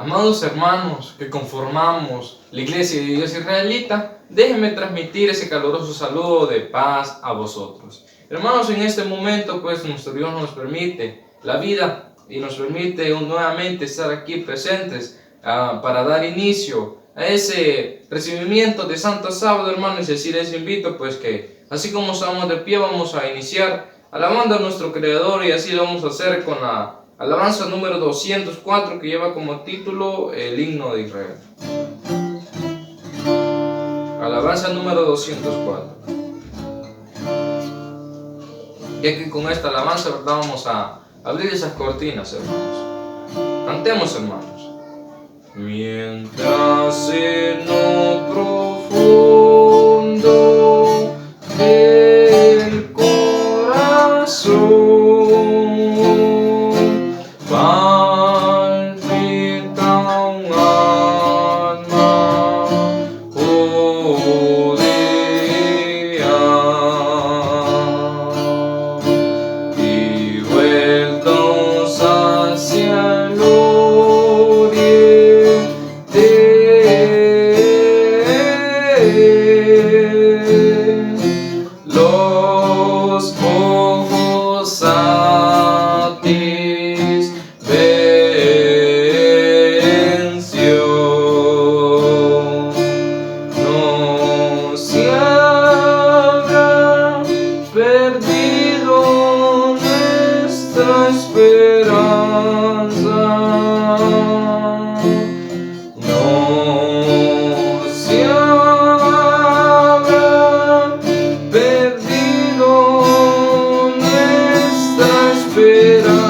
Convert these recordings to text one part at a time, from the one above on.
Amados hermanos que conformamos la Iglesia de Dios Israelita, déjenme transmitir ese caluroso saludo de paz a vosotros. Hermanos, en este momento pues nuestro Dios nos permite la vida y nos permite nuevamente estar aquí presentes para dar inicio a ese recibimiento de Santo Sábado, hermanos, y así les invito pues que así como estamos de pie vamos a iniciar alabando a nuestro Creador, y así lo vamos a hacer con la alabanza número 204 que lleva como título el himno de Israel. Alabanza número 204. Ya que con esta alabanza, ¿verdad?, vamos a abrir esas cortinas, hermanos. Cantemos, hermanos. Mientras en lo profundo del corazón palpita un alma judía, y vueltos hacia el los ojos satisvenció, no se habrá perdido nuestra esperanza, no se habrá perdido nuestra esperanza.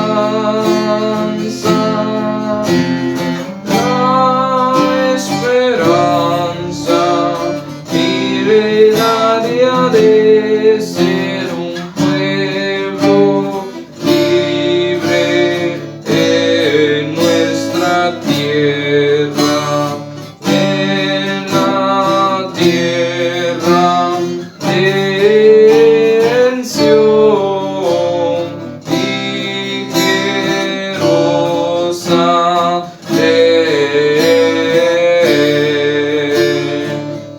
La esperanza heredaria de ser un pueblo libre en nuestra tierra, en la tierra de Sión y Jerusalén,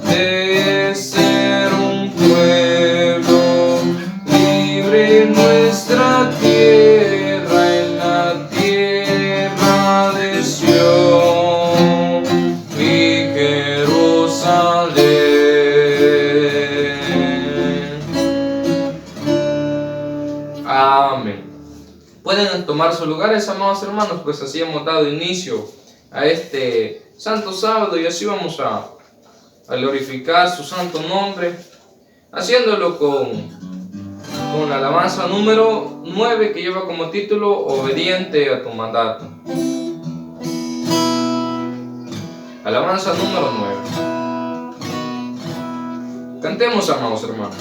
de ser un pueblo libre en nuestra tierra, en la tierra de Sión y Jerusalén. Amén. Pueden tomar sus lugares, amados hermanos, pues así hemos dado inicio a este Santo Sábado, y así vamos a glorificar su santo nombre, haciéndolo con la alabanza número 9 que lleva como título Obediente a tu mandato. Alabanza número 9. Cantemos, amados hermanos.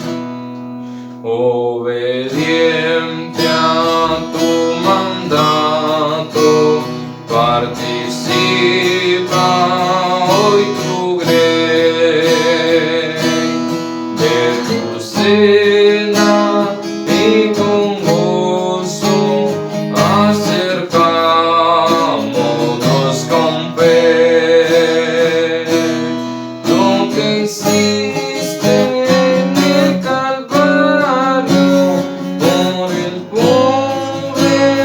Obediente a tu mandato, participa hoy tu grey de tu cena, y con gozo acercámonos con fe. Lo que hiciste en el Calvario por el pobre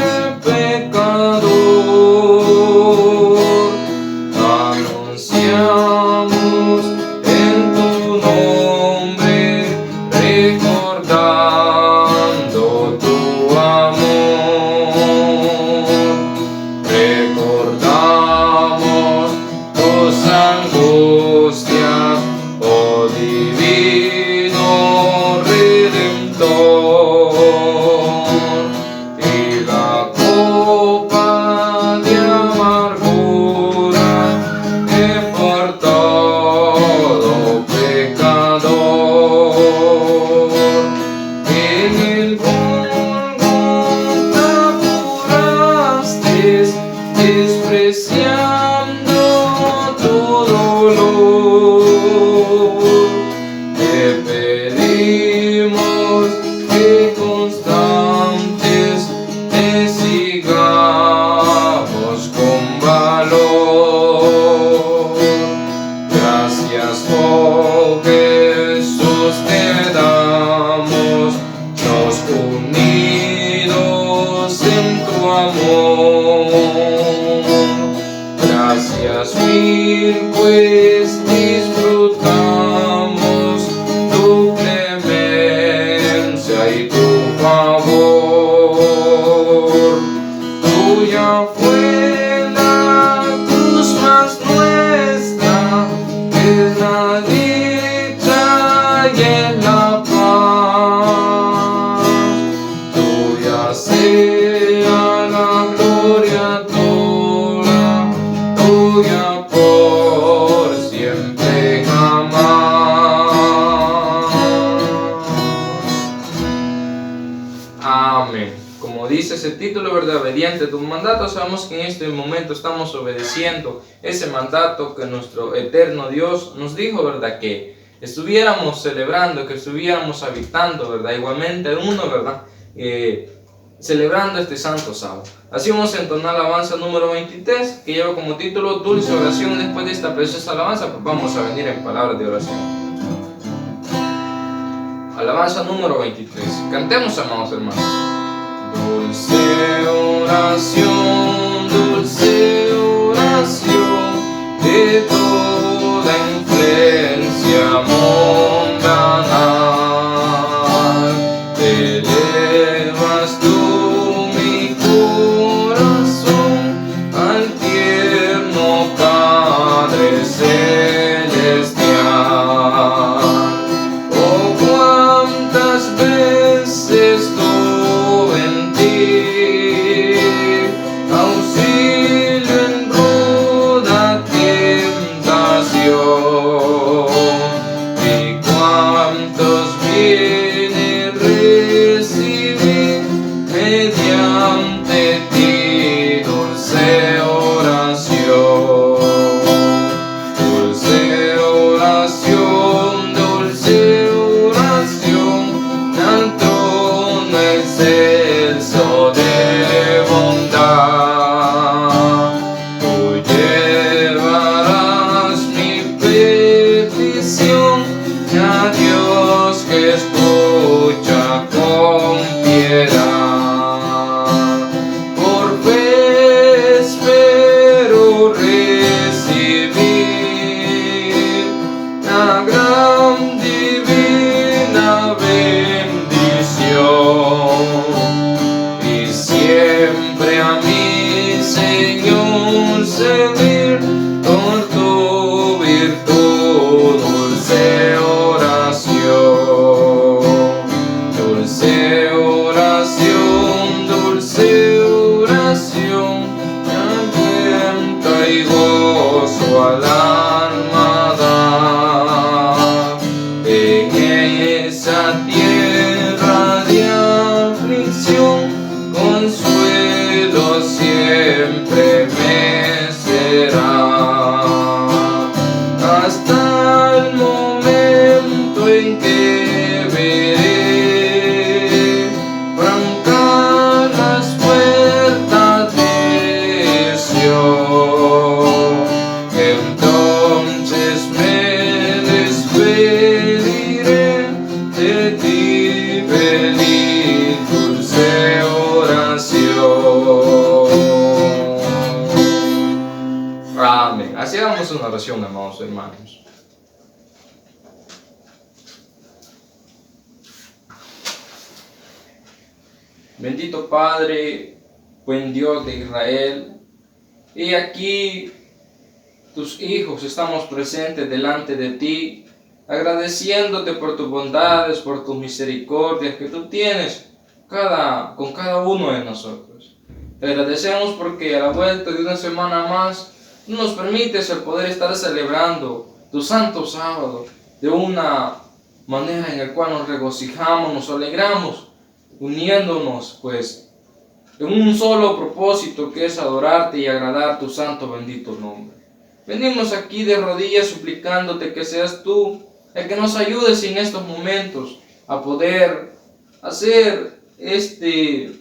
amor. Gracias mil, pues disfrutamos tu clemencia y tu favor. Tuya fue la cruz más nuestra, es la dicha y es la paz. Tuya sea la gloria toda, tuya por siempre jamás. Amén. Como dice ese título, ¿verdad? Obediente a tu mandato, sabemos que en este momento estamos obedeciendo ese mandato que nuestro eterno Dios nos dijo, ¿verdad? Que estuviéramos celebrando, que estuviéramos habitando, ¿verdad? Igualmente uno, ¿verdad? Celebrando este santo sábado. Así vamos a entonar la alabanza número 23, que lleva como título Dulce Oración. Después de esta preciosa alabanza, pues vamos a venir en palabras de oración. Alabanza número 23. Cantemos, amados hermanos. Dulce oración de toda influencia mundanal, elevas tú mi corazón al tierno Padre Celestial. Oh, cuántas veces tuve en ti auxilio en ruda tentación, y cuántos bienes recibí mediante ti, dulce oración. Dulce oración, al trono excelso de bondad. Tú llevarás mi petición a Dios que escucha con piedad. Por fe espero recibir la gran divina bendición, y siempre a mi Señor servir por tu virtud, dulce oración. Dulce oración, alienta y gozo al alma da. En esa tierra de aflicción, consuelo siempre me será, hasta el momento en que veré francar las puertas de Sion. Entonces me despediré de ti, feliz dulce oración. Amén. Así hagamos una oración, amados hermanos. Bendito Padre, buen Dios de Israel, y aquí tus hijos estamos presentes delante de ti, agradeciéndote por tus bondades, por tus misericordias que tú tienes con cada uno de nosotros. Te agradecemos porque a la vuelta de una semana más nos permites el poder estar celebrando tu santo sábado de una manera en la cual nos regocijamos, nos alegramos, uniéndonos pues en un solo propósito, que es adorarte y agradar tu santo bendito nombre. Venimos aquí de rodillas suplicándote que seas tú el que nos ayudes en estos momentos a poder hacer este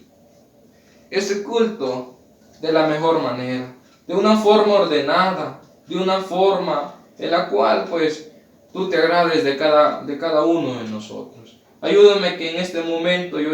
culto de la mejor manera, de una forma ordenada, de una forma en la cual pues tú te agrades de cada uno de nosotros. Ayúdame que en este momento yo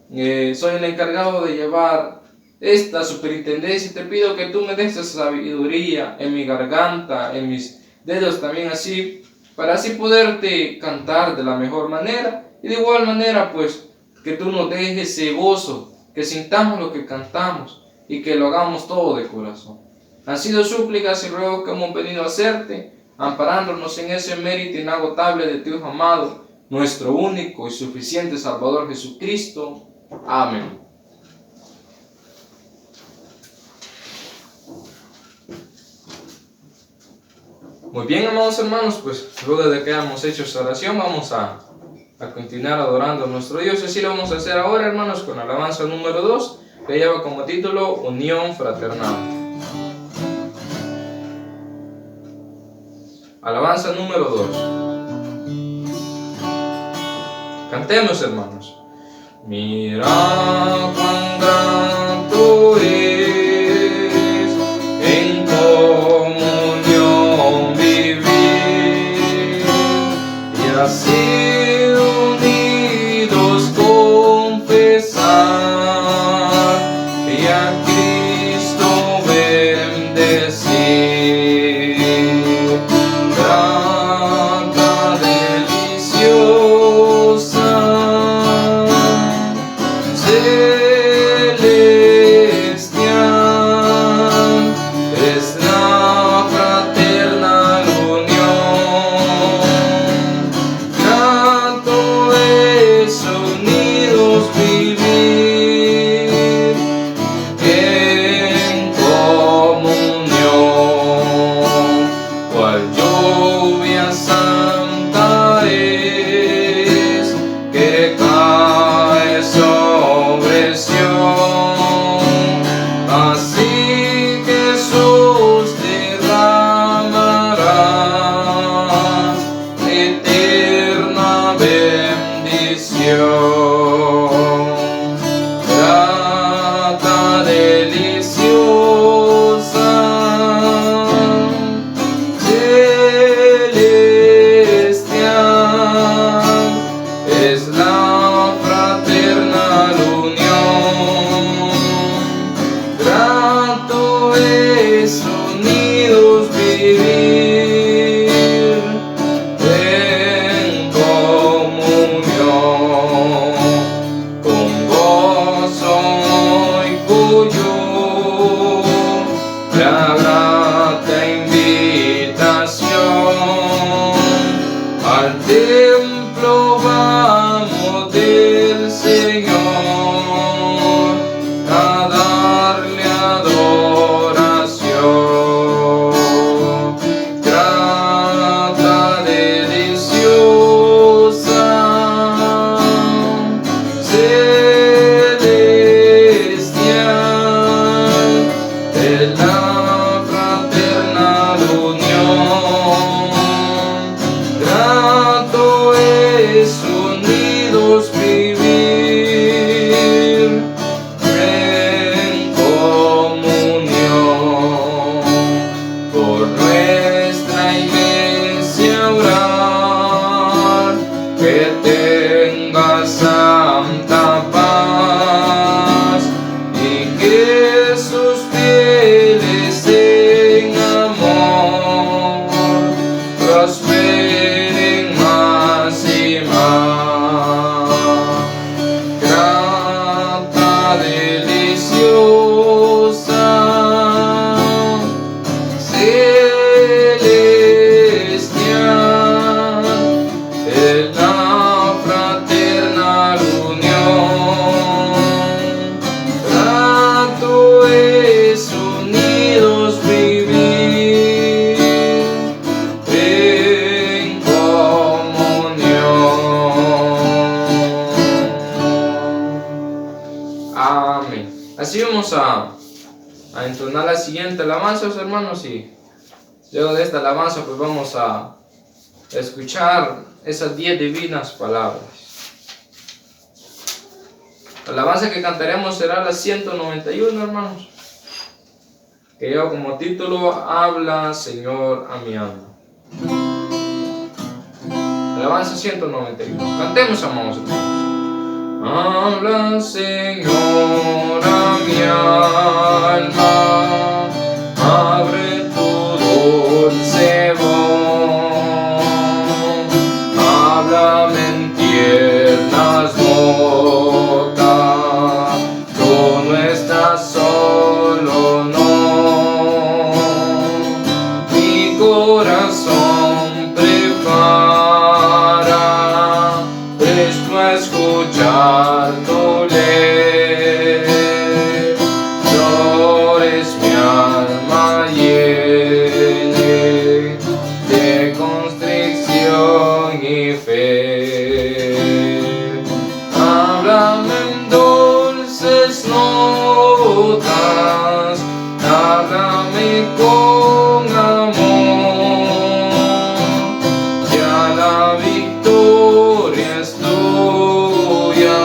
soy el encargado de llevar esta superintendencia, te pido que tú me des esa sabiduría en mi garganta, en mis dedos también así, para así poderte cantar de la mejor manera, y de igual manera pues que tú nos dejes ese gozo, que sintamos lo que cantamos y que lo hagamos todo de corazón. Han sido súplicas y ruegos que hemos venido a hacerte, amparándonos en ese mérito inagotable de tu Hijo amado, nuestro único y suficiente Salvador Jesucristo. Amén. Muy bien, amados hermanos, pues luego de que hayamos hecho esta oración, vamos a continuar adorando a nuestro Dios. Así lo vamos a hacer ahora, hermanos, con alabanza número 2, que lleva como título Unión Fraternal. Alabanza número 2. Cantemos, hermanos. Mira cuán grato es en comunión vivir y así unidos confesar y a Cristo bendecir. Grata, deliciosa, celestial es la fraternal unión. Grato es unidos vivir en comunión, cual lluvia santa es que cae sobre Sión, así Jesús derramarás eterna bendición. Grata, deliciosa, celestial es la fraternal unión. Grato es unidos vivir en comunión, con gozo y cuyo la grata invitación al templo vamos del Señor a darle adoración. Grata, deliciosa, celestial es la fraternal unión. Grato es unidos vivir en comunión, por nuestra iglesia orar, que tenga santa paz y que sus fieles en amor prosperen más y más. Grata, deliciosa, celestial es la fraternal unión. Grato es unidos vivir en comunión. Amén. Así vamos a entonar la siguiente alabanza, hermanos, y luego de esta alabanza pues vamos a escuchar esas 10 divinas palabras. La alabanza que cantaremos será la 191, hermanos, que lleva como título Habla, Señor, a mi alma. Alabanza 191. Cantemos, amados hermanos. Habla, Señor, a mi alma. notas, háblame con amor, ya la victoria es tuya,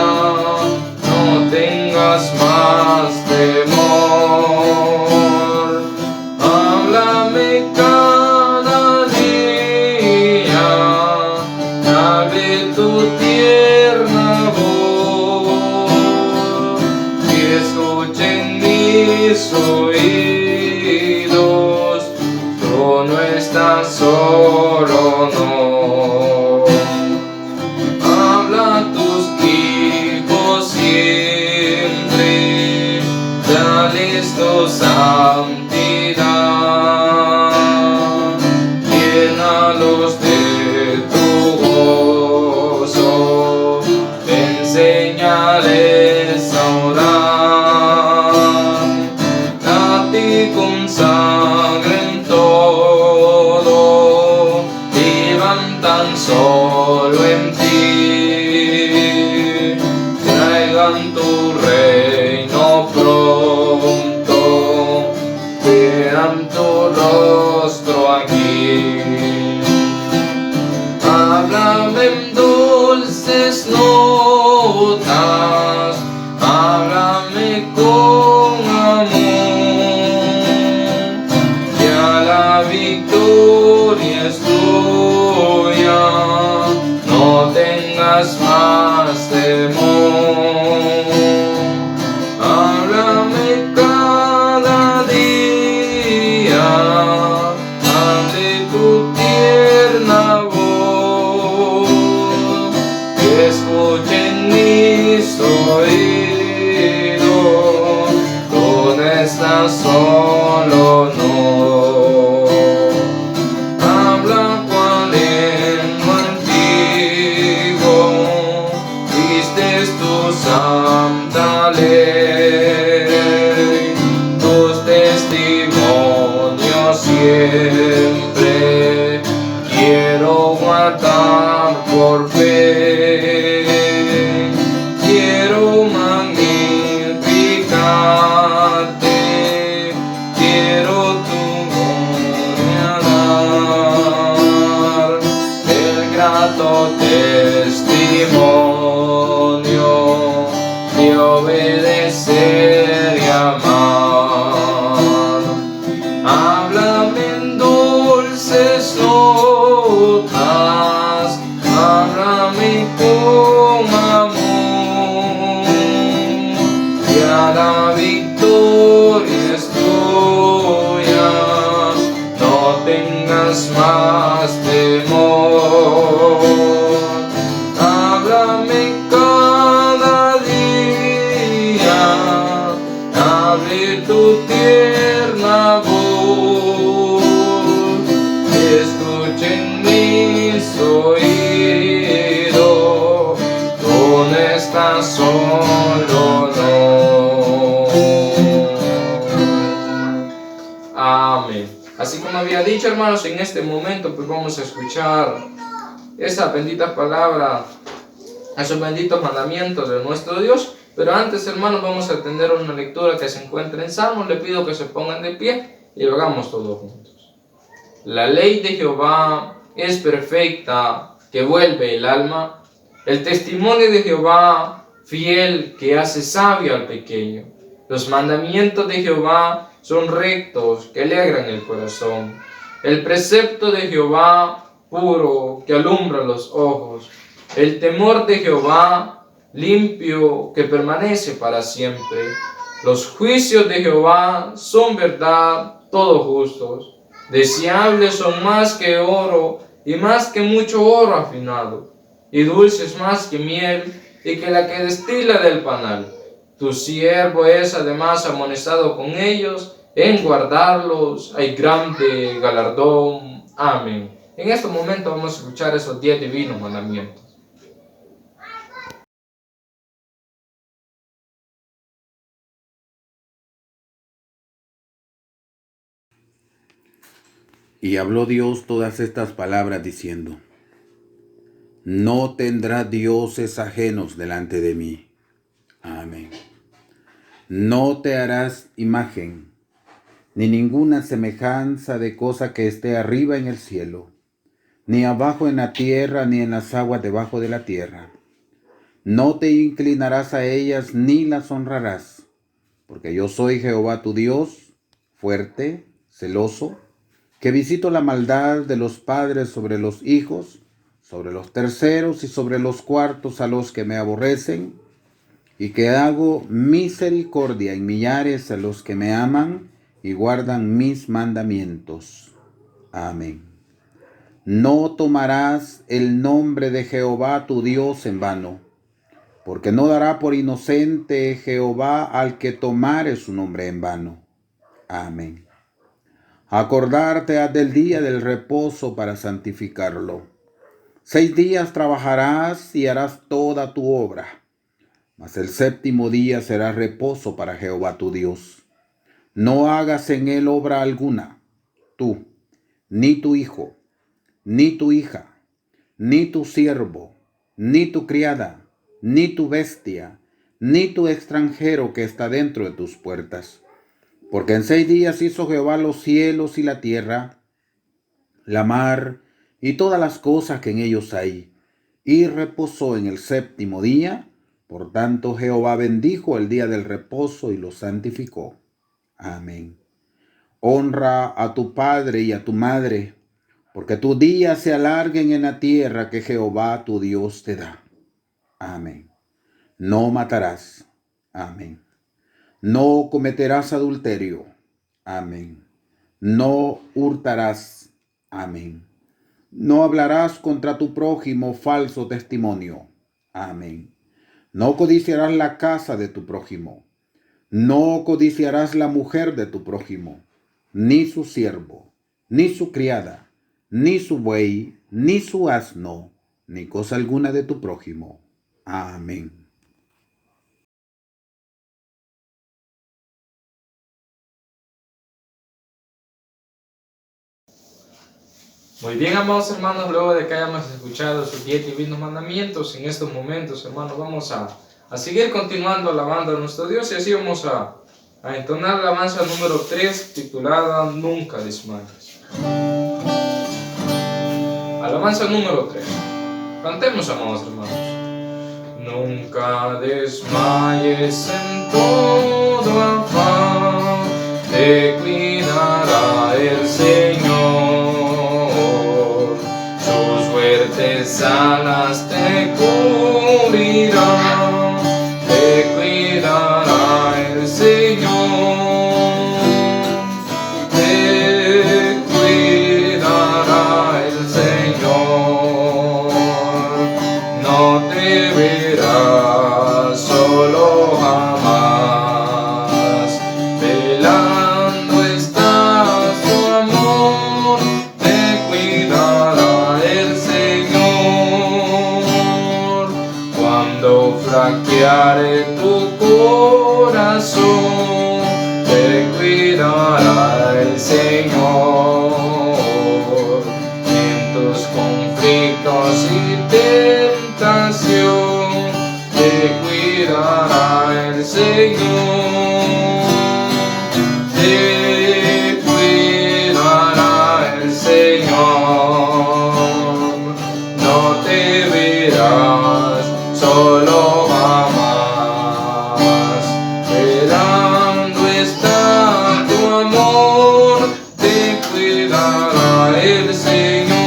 no tengas más temor. Háblame cada día, dale tu tierna voz, que escuchen mis oídos, tú no estás solo, no. Habla a tus hijos siempre, dales tu santidad, llénalos de tu gozo, enséñales a orar, a ti consagren todo, vivan tan solo en ti, traigan tu reino pronto, vean tu rostro aquí. Háblame en dulces notas, háblame con amor, ya la victoria es tuya, no tengas más temor. Háblame cada día, hable tu tierna voz, que escuchen mis oídos, tú no estás solo, no. Habla cual lengua antiguo, vistes tu santa ley, tus testimonios siempre quiero guardar por fe, quiero magnificarte, quiero tu gloria dar, el grato testimonio de obedecer y amar. Háblame en dulces notas, háblame con amor, ya la victoria es tuya, no tengas más temor. Háblame cada día, hable tu tierna voz, escuchen mis oídos, tú no estás solo, no. Amén. Así como había dicho, hermanos, en este momento pues vamos a escuchar esa bendita palabra, esos benditos mandamientos de nuestro Dios. Pero antes, hermanos, vamos a atender una lectura que se encuentra en Salmos. Le pido que se pongan de pie y lo hagamos todos juntos. La ley de Jehová es perfecta, que vuelve el alma. El testimonio de Jehová, fiel, que hace sabio al pequeño. Los mandamientos de Jehová son rectos, que alegran el corazón. El precepto de Jehová, puro, que alumbra los ojos. El temor de Jehová, limpio, que permanece para siempre. Los juicios de Jehová son verdad, todos justos. Deseables son más que oro, y más que mucho oro afinado, y dulces más que miel, y que la que destila del panal. Tu siervo es además amonestado con ellos, en guardarlos hay grande galardón. Amén. En este momento vamos a escuchar esos 10 divinos mandamientos. Y habló Dios todas estas palabras diciendo: No tendrás dioses ajenos delante de mí. Amén. No te harás imagen, ni ninguna semejanza de cosa que esté arriba en el cielo, ni abajo en la tierra, ni en las aguas debajo de la tierra. No te inclinarás a ellas ni las honrarás, porque yo soy Jehová tu Dios, fuerte, celoso, que visito la maldad de los padres sobre los hijos, sobre los terceros y sobre los cuartos a los que me aborrecen, y que hago misericordia en millares a los que me aman y guardan mis mandamientos. Amén. No tomarás el nombre de Jehová tu Dios en vano, porque no dará por inocente Jehová al que tomare su nombre en vano. Amén. Acordarte has del día del reposo para santificarlo. 6 días trabajarás y harás toda tu obra, mas el séptimo día será reposo para Jehová tu Dios. No hagas en él obra alguna, tú, ni tu hijo, ni tu hija, ni tu siervo, ni tu criada, ni tu bestia, ni tu extranjero que está dentro de tus puertas. Porque en 6 días hizo Jehová los cielos y la tierra, la mar y todas las cosas que en ellos hay, y reposó en el séptimo día. Por tanto, Jehová bendijo el día del reposo y lo santificó. Amén. Honra a tu padre y a tu madre, porque tus días se alarguen en la tierra que Jehová tu Dios te da. Amén. No matarás. Amén. No cometerás adulterio. Amén. No hurtarás. Amén. No hablarás contra tu prójimo falso testimonio. Amén. No codiciarás la casa de tu prójimo. No codiciarás la mujer de tu prójimo, ni su siervo, ni su criada, ni su buey, ni su asno, ni cosa alguna de tu prójimo. Amén. Muy bien, amados hermanos, luego de que hayamos escuchado sus 10 divinos mandamientos, en estos momentos, hermanos, vamos a seguir continuando alabando a nuestro Dios, y así vamos a entonar la alabanza número 3, titulada Nunca desmayes. Alabanza número 3. Cantemos, amados hermanos. Nunca desmayes en todo afán, te cuidará el Señor. Sus fuertes alas te cubrirán, te cuidará el Señor. Te cuidará el Señor. No te verás solo jamás, velando está su amor, te cuidará el Señor. Cuando flaqueare tu corazón, te cuidará el Señor. En tus conflictos y tentación, te cuidará el Señor. Te cuidará el Señor. No te verás solo jamás, velando está tu amor, te cuidará el Señor.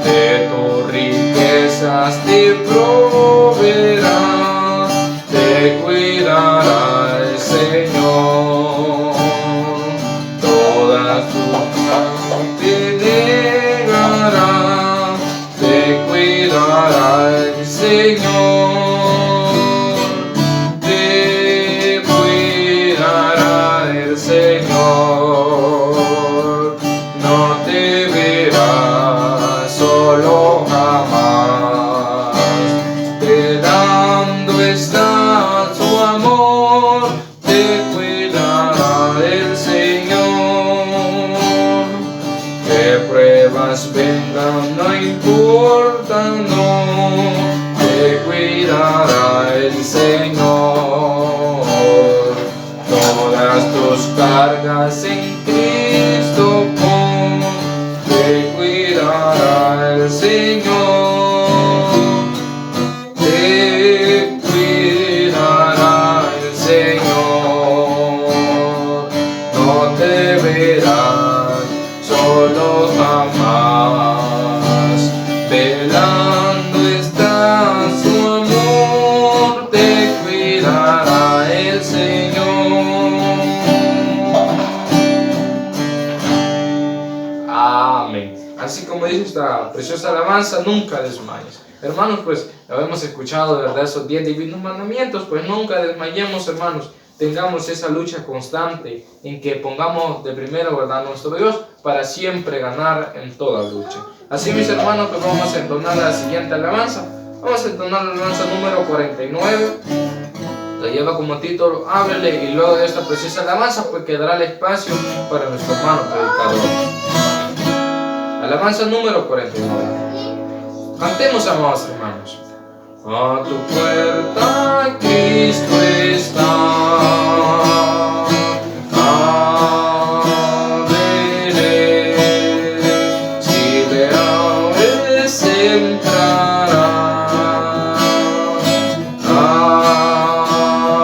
De tus riquezas te proveerá, te cuidará el Señor. Todas tus cosas te negará, te cuidará el Señor. Te cuidará el Señor. No te verás solo jamás, velando está su amor, te cuidará el Señor. Que pruebas vengan, no importa, no, te cuidará el Señor. cargas en Cristo pon, te cuidará el Señor, te cuidará el Señor, no te verás solo jamás, velando está su amor, te cuidará el Señor. Amén. Así como dice esta preciosa alabanza, nunca desmayes. Hermanos, pues habemos escuchado de verdad esos 10 divinos mandamientos, pues nunca desmayemos, hermanos. Tengamos esa lucha constante en que pongamos de primero, ¿verdad?, nuestro Dios para siempre ganar en toda lucha. Así, mis hermanos, pues vamos a entonar la siguiente alabanza. Vamos a entonar la alabanza número 49. La lleva como título Ábrele, y luego de esta preciosa alabanza pues quedará el espacio para nuestro hermano predicador. Alabanza número 49. Cantemos, amados hermanos. A tu puerta Cristo está, ábrele, si le abres entrará,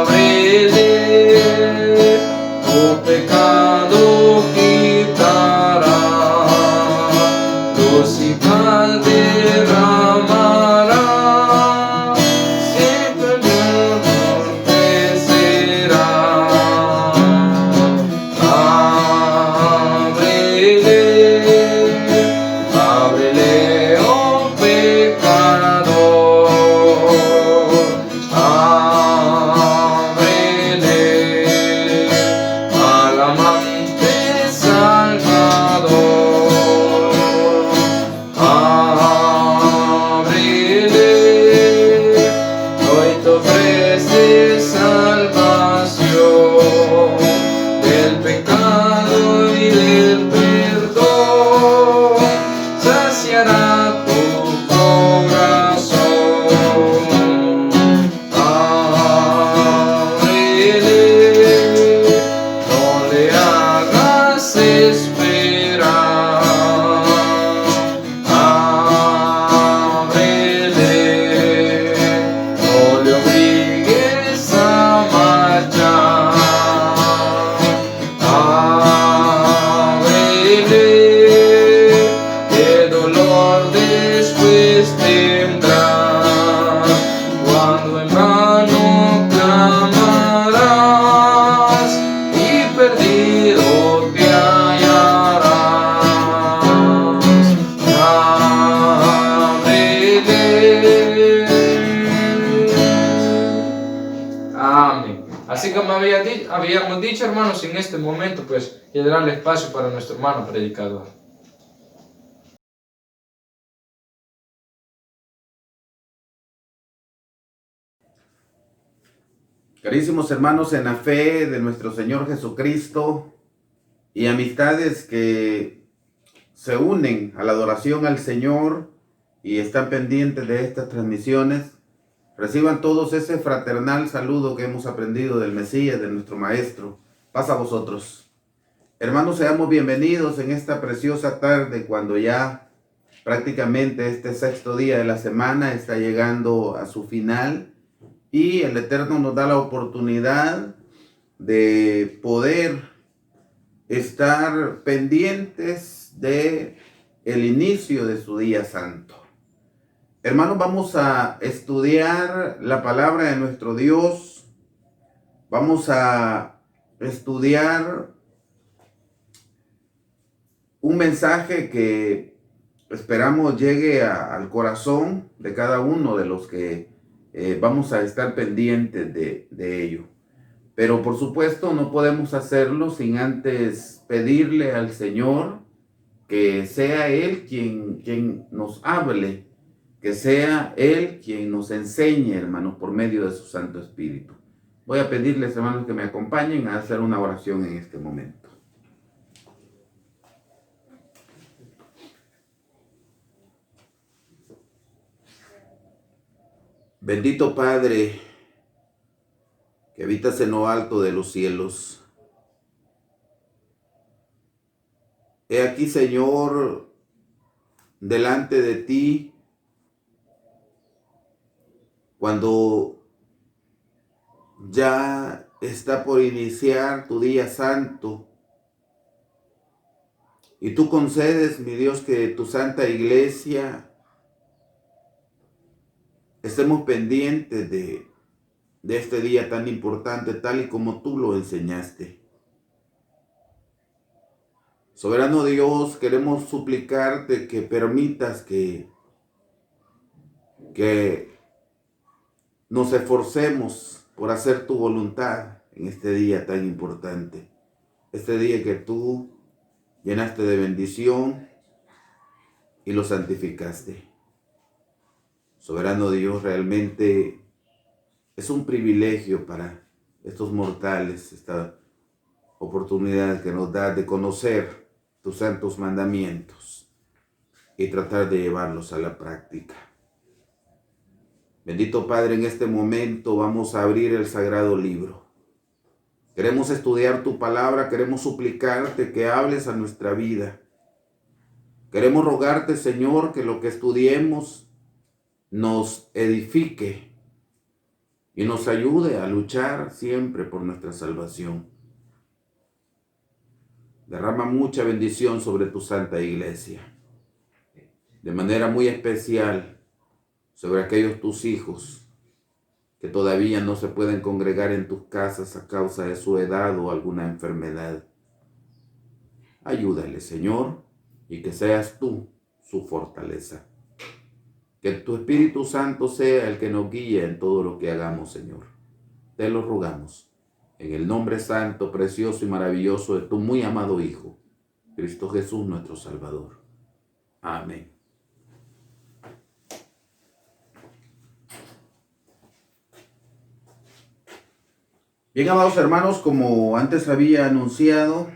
ábrele, tu pecado quitará, luz y paz derramará. Así como habíamos dicho, hermanos, en este momento pues quedará el espacio para nuestro hermano predicador. Carísimos hermanos en la fe de nuestro Señor Jesucristo y amistades que se unen a la adoración al Señor y están pendientes de estas transmisiones, reciban todos ese fraternal saludo que hemos aprendido del Mesías, de nuestro Maestro. Paz a vosotros. Hermanos, seamos bienvenidos en esta preciosa tarde cuando ya prácticamente este sexto día de la semana está llegando a su final y el Eterno nos da la oportunidad de poder estar pendientes de el inicio de su día santo. Hermanos, vamos a estudiar la palabra de nuestro Dios. Vamos a estudiar un mensaje que esperamos llegue al corazón de cada uno de los que vamos a estar pendientes de ello. Pero por supuesto no podemos hacerlo sin antes pedirle al Señor que sea Él quien nos hable, que sea Él quien nos enseñe, hermanos, por medio de su Santo Espíritu. Voy a pedirles, hermanos, que me acompañen a hacer una oración en este momento. Bendito Padre, que habitas en lo alto de los cielos, He aquí, Señor, delante de ti, cuando ya está por iniciar tu día santo, y tú concedes, mi Dios, que tu santa iglesia estemos pendientes de este día tan importante, tal y como tú lo enseñaste. Soberano Dios, queremos suplicarte que permitas que nos esforcemos por hacer tu voluntad en este día tan importante. Este día que tú llenaste de bendición y lo santificaste. Soberano Dios, realmente es un privilegio para estos mortales esta oportunidad que nos da de conocer tus santos mandamientos y tratar de llevarlos a la práctica. Bendito Padre, en este momento vamos a abrir el sagrado libro. Queremos estudiar tu palabra, queremos suplicarte que hables a nuestra vida. Queremos rogarte, Señor, que lo que estudiemos nos edifique y nos ayude a luchar siempre por nuestra salvación. Derrama mucha bendición sobre tu santa iglesia, de manera muy especial sobre aquellos tus hijos que todavía no se pueden congregar en tus casas a causa de su edad o alguna enfermedad. Ayúdale, Señor, y que seas tú su fortaleza. Que tu Espíritu Santo sea el que nos guíe en todo lo que hagamos, Señor. Te lo rogamos, en el nombre santo, precioso y maravilloso de tu muy amado Hijo, Cristo Jesús, nuestro Salvador. Amén. Bien, amados hermanos, como antes había anunciado,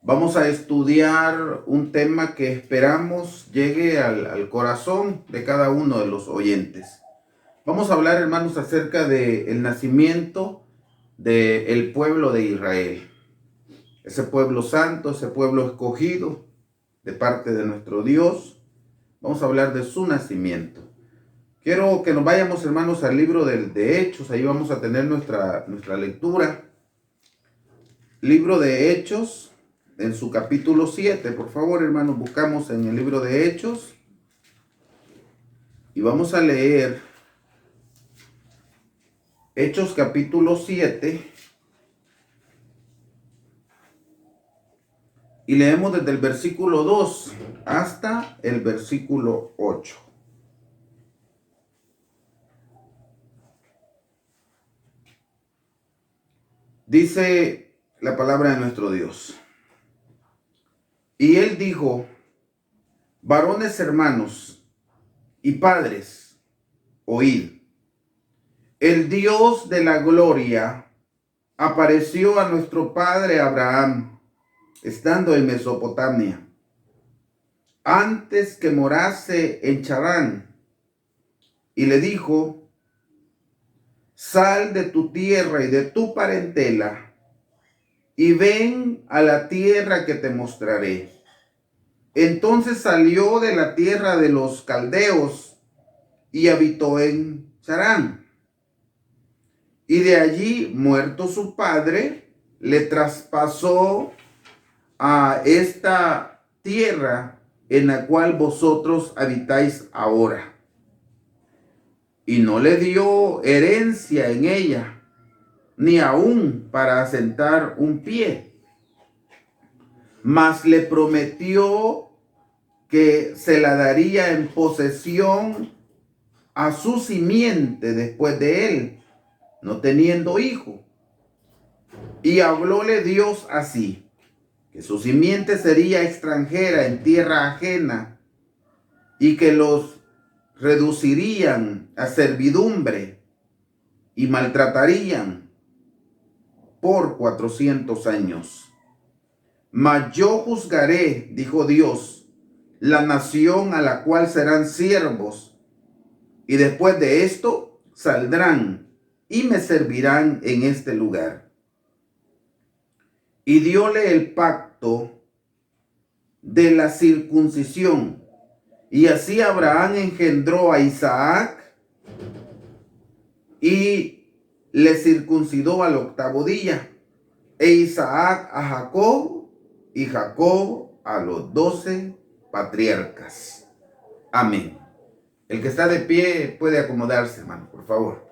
vamos a estudiar un tema que esperamos llegue al corazón de cada uno de los oyentes. Vamos a hablar, hermanos, acerca del nacimiento del pueblo de Israel. Ese pueblo santo, ese pueblo escogido de parte de nuestro Dios. Vamos a hablar de su nacimiento. Quiero que nos vayamos, hermanos, al libro de Hechos. Ahí vamos a tener nuestra lectura. Libro de Hechos, en su capítulo 7. Por favor, hermanos, buscamos en el libro de Hechos. Y vamos a leer Hechos capítulo 7. Y leemos desde el versículo 2 hasta el versículo 8. Dice la palabra de nuestro Dios. Y él dijo: varones hermanos y padres, oíd. El Dios de la gloria apareció a nuestro padre Abraham, estando en Mesopotamia, antes que morase en Charán, y le dijo: sal de tu tierra y de tu parentela, y ven a la tierra que te mostraré. Entonces salió de la tierra de los caldeos y habitó en Charán. Y de allí, muerto su padre, le traspasó a esta tierra en la cual vosotros habitáis ahora. Y no le dio herencia en ella, ni aún para asentar un pie, mas le prometió que se la daría en posesión a su simiente después de él, no teniendo hijo. Y hablóle Dios así, que su simiente sería extranjera en tierra ajena, y que los reducirían a servidumbre y maltratarían por 400 años. Mas yo juzgaré, dijo Dios, la nación a la cual serán siervos, y después de esto saldrán y me servirán en este lugar. Y dióle el pacto de la circuncisión. Y así Abraham engendró a Isaac y le circuncidó al 8º día. E Isaac a Jacob y Jacob a los 12 patriarcas. Amén. El que está de pie puede acomodarse, hermano, por favor.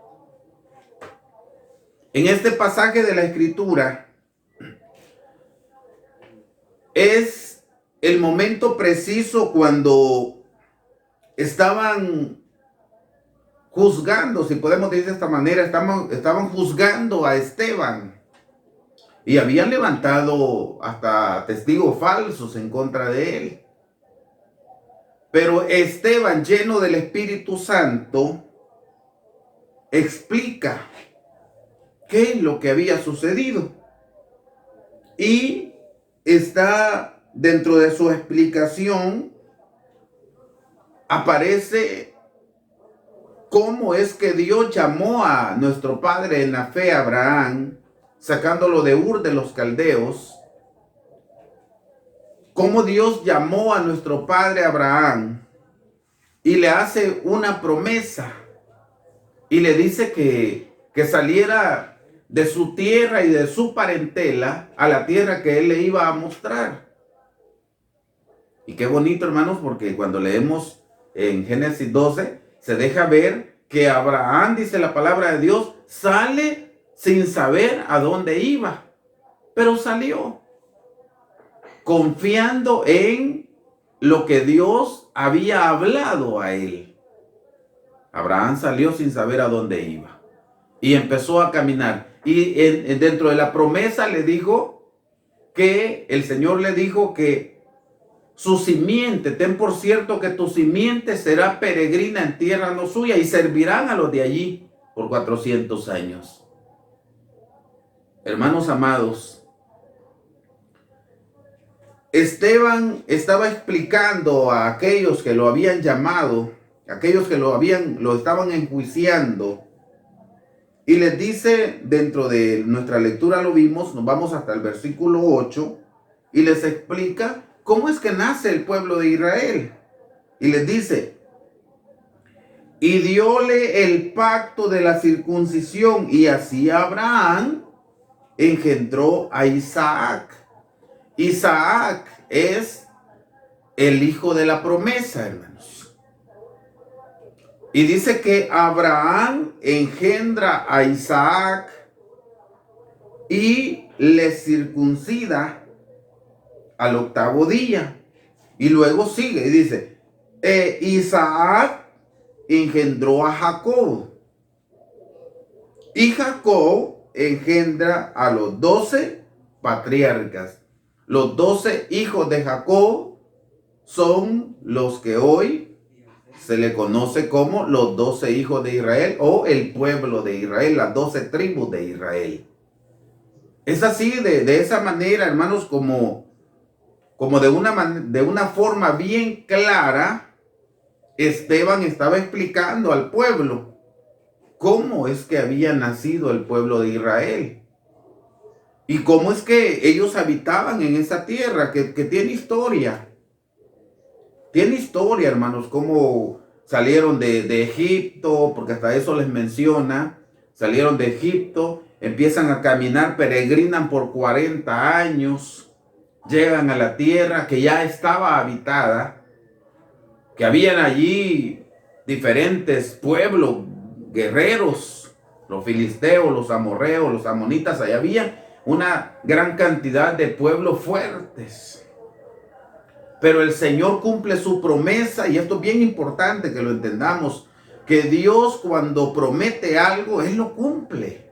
En este pasaje de la Escritura es el momento preciso cuando estaban juzgando, si podemos decir de esta manera, estaban juzgando a Esteban y habían levantado hasta testigos falsos en contra de él. Pero Esteban, lleno del Espíritu Santo, explica qué es lo que había sucedido. Y está dentro de su explicación, aparece cómo es que Dios llamó a nuestro padre en la fe, Abraham, sacándolo de Ur de los Caldeos. Cómo Dios llamó a nuestro padre Abraham y le hace una promesa y le dice que saliera de su tierra y de su parentela a la tierra que él le iba a mostrar. Y qué bonito, hermanos, porque cuando leemos en Génesis 12, se deja ver que Abraham, dice la palabra de Dios, sale sin saber a dónde iba, pero salió confiando en lo que Dios había hablado a él. Abraham salió sin saber a dónde iba y empezó a caminar. Y dentro de la promesa le dijo que el Señor le dijo que su simiente, ten por cierto que tu simiente será peregrina en tierra no suya y servirán a los de allí por 400 años. Hermanos amados, Esteban estaba explicando a aquellos que lo habían llamado, aquellos que lo estaban enjuiciando, y les dice, dentro de nuestra lectura lo vimos, nos vamos hasta el versículo 8, y les explica cómo es que nace el pueblo de Israel. Y les dice, y diole el pacto de la circuncisión, y así Abraham engendró a Isaac. Isaac es el hijo de la promesa, hermanos. Y dice que Abraham engendra a Isaac y le circuncida al 8º día. Y luego sigue y dice, Isaac engendró a Jacob. Y Jacob engendra a los 12 patriarcas. Los 12 hijos de Jacob son los que hoy se le conoce como los 12 hijos de Israel o el pueblo de Israel, las 12 tribus de Israel. Es así, de esa manera, hermanos, como de una forma bien clara, Esteban estaba explicando al pueblo cómo es que había nacido el pueblo de Israel. Y cómo es que ellos habitaban en esa tierra que tiene historia. Tiene historia, hermanos, cómo salieron de Egipto, porque hasta eso les menciona. Salieron de Egipto, empiezan a caminar, peregrinan por 40 años. Llegan a la tierra que ya estaba habitada, que habían allí diferentes pueblos, guerreros, los filisteos, los amorreos, los amonitas, allá había una gran cantidad de pueblos fuertes. Pero el Señor cumple su promesa, y esto es bien importante que lo entendamos, que Dios cuando promete algo, Él lo cumple.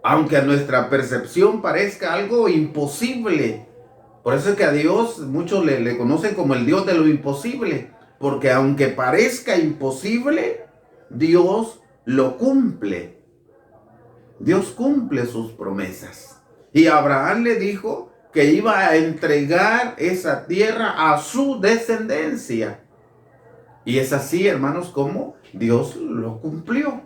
Aunque a nuestra percepción parezca algo imposible. Por eso es que a Dios muchos le conocen como el Dios de lo imposible. Porque aunque parezca imposible, Dios lo cumple. Dios cumple sus promesas. Y Abraham le dijo que iba a entregar esa tierra a su descendencia. Y es así, hermanos, como Dios lo cumplió.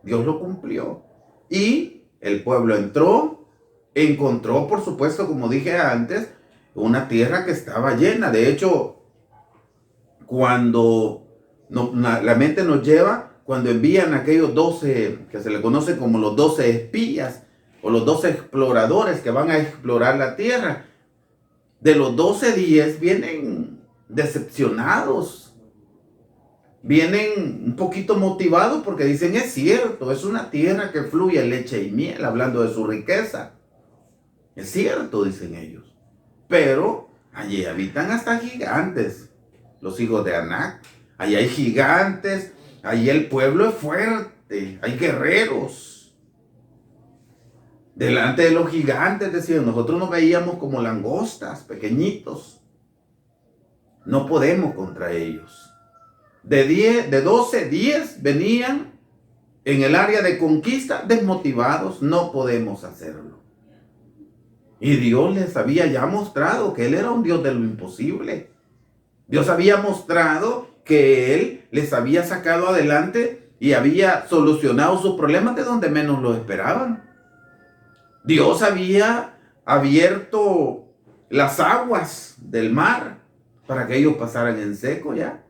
Dios lo cumplió. Y el pueblo entró, encontró, por supuesto, como dije antes, una tierra que estaba llena. De hecho, cuando la mente nos lleva, cuando envían aquellos 12, que se le conoce como los 12 espías, o los 12 exploradores que van a explorar la tierra, de los 12, 10 vienen decepcionados, vienen un poquito motivados porque dicen, es cierto, es una tierra que fluye leche y miel, hablando de su riqueza. Es cierto, dicen ellos, pero allí habitan hasta gigantes, los hijos de Anac. Allí hay gigantes, allí el pueblo es fuerte, hay guerreros. Delante de los gigantes, decían, nosotros nos veíamos como langostas, pequeñitos. No podemos contra ellos. De 12, 10 venían en el área de conquista desmotivados, no podemos hacerlo. Y Dios les había ya mostrado que Él era un Dios de lo imposible. Dios había mostrado que Él les había sacado adelante y había solucionado sus problemas de donde menos lo esperaban. Dios había abierto las aguas del mar para que ellos pasaran en seco ya.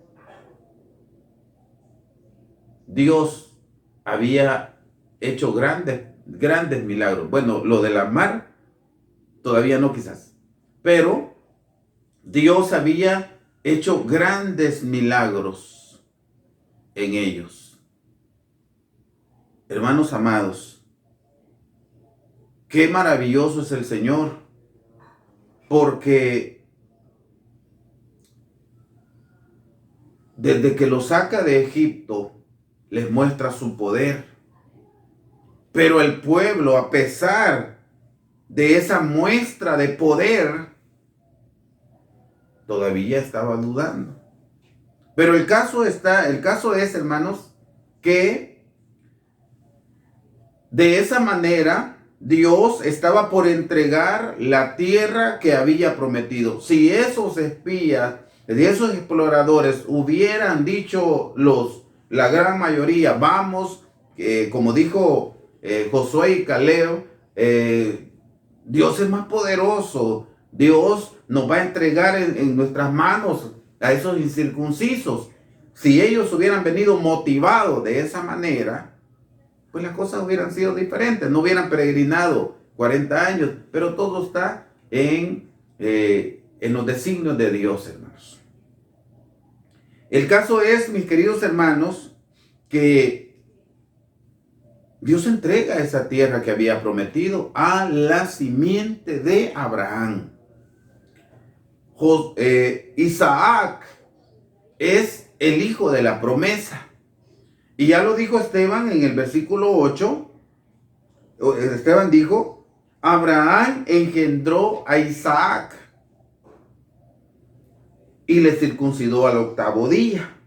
Dios había hecho grandes milagros. Bueno, lo de la mar todavía no quizás, pero Dios había hecho grandes milagros en ellos. Hermanos amados, qué maravilloso es el Señor, porque desde que los saca de Egipto, les muestra su poder. Pero el pueblo, a pesar de esa muestra de poder, todavía estaba dudando. Pero el caso es, hermanos, que de esa manera Dios estaba por entregar la tierra que había prometido. Si esos espías, si esos exploradores hubieran dicho la gran mayoría, vamos, como dijo Josué y Caleb, Dios es más poderoso, Dios nos va a entregar en nuestras manos a esos incircuncisos. Si ellos hubieran venido motivados de esa manera, pues las cosas hubieran sido diferentes, no hubieran peregrinado 40 años, pero todo está en los designios de Dios, hermanos. El caso es, mis queridos hermanos, que Dios entrega esa tierra que había prometido a la simiente de Abraham. Isaac es el hijo de la promesa. Y ya lo dijo Esteban en el versículo 8. Esteban dijo, Abraham engendró a Isaac y le circuncidó al 8º día.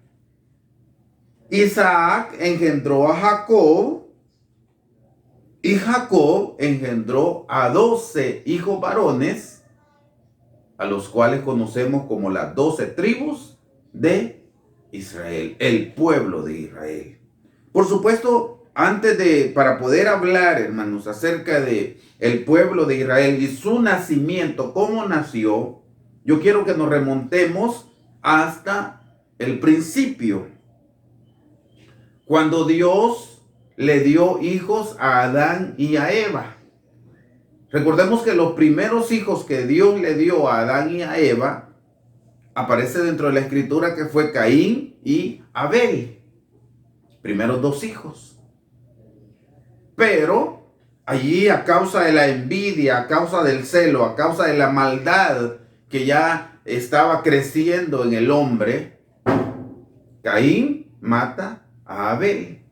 Isaac engendró a Jacob y Jacob engendró a 12 hijos varones, a los cuales conocemos como las 12 tribus de Israel, el pueblo de Israel. Por supuesto, para poder hablar, hermanos, acerca de el pueblo de Israel y su nacimiento, cómo nació, yo quiero que nos remontemos hasta el principio, cuando Dios le dio hijos a Adán y a Eva. Recordemos que los primeros hijos que Dios le dio a Adán y a Eva, aparece dentro de la escritura que fue Caín y Abel, primeros 2 hijos. Pero allí, a causa de la envidia, a causa del celo, a causa de la maldad que ya estaba creciendo en el hombre, Caín mata a Abel.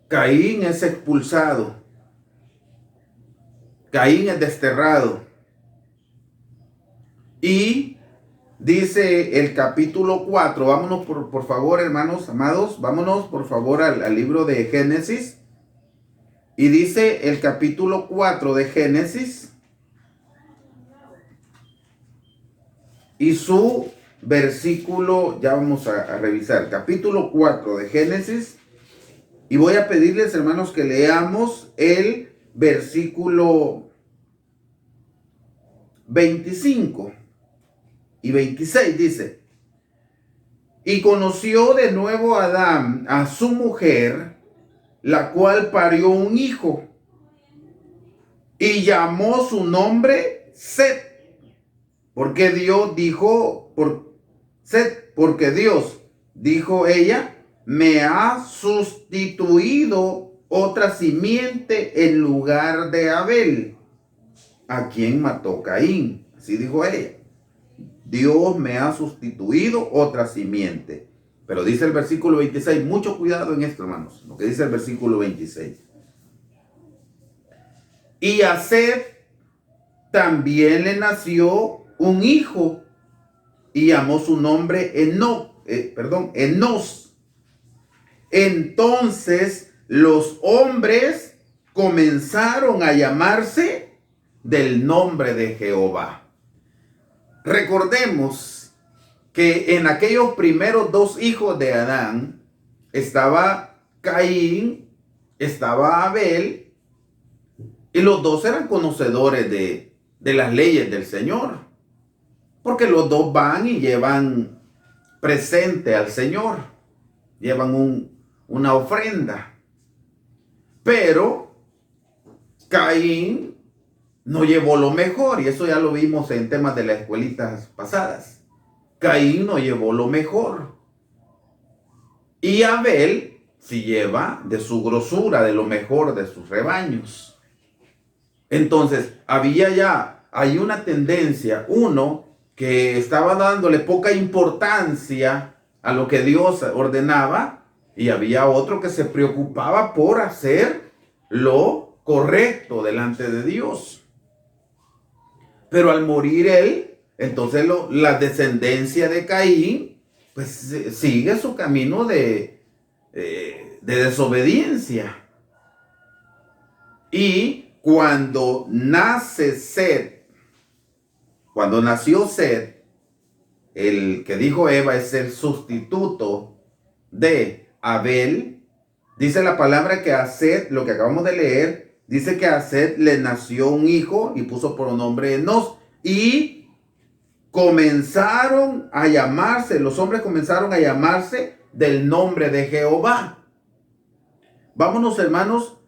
Caín es expulsado. Caín es desterrado. Y dice el capítulo 4, vámonos por favor, hermanos amados, vámonos por favor al libro de Génesis. Y dice el capítulo 4 de Génesis y su versículo, ya vamos a revisar, capítulo 4 de Génesis. Y voy a pedirles, hermanos, que leamos el versículo 25 y 26 dice: y conoció de nuevo Adán a su mujer, la cual parió un hijo, y llamó su nombre Set, porque Dios dijo, porque Dios, dijo ella, me ha sustituido otra simiente en lugar de Abel, a quien mató Caín. Así dijo ella. Dios me ha sustituido otra simiente. Pero dice el versículo 26, mucho cuidado en esto, hermanos, lo que dice el versículo 26. Y a Set también le nació un hijo, y llamó su nombre Enos. Entonces los hombres comenzaron a llamarse del nombre de Jehová. Recordemos que en aquellos primeros dos hijos de Adán estaba Caín, estaba Abel, y los dos eran conocedores de las leyes del Señor, porque los dos van y llevan presente al Señor, llevan una ofrenda. Pero Caín no llevó lo mejor, y eso ya lo vimos en temas de las escuelitas pasadas. Caín no llevó lo mejor. Y Abel sí lleva de su grosura, de lo mejor de sus rebaños. Entonces, hay una tendencia, uno que estaba dándole poca importancia a lo que Dios ordenaba, y había otro que se preocupaba por hacer lo correcto delante de Dios. Pero al morir él, entonces la descendencia de Caín, pues sigue su camino de desobediencia. Y cuando nació Set, el que dijo Eva es el sustituto de Abel. Dice la palabra que a Set, lo que acabamos de leer, dice que a Set le nació un hijo y puso por nombre Enos. Y los hombres comenzaron a llamarse del nombre de Jehová. Vámonos, hermanos,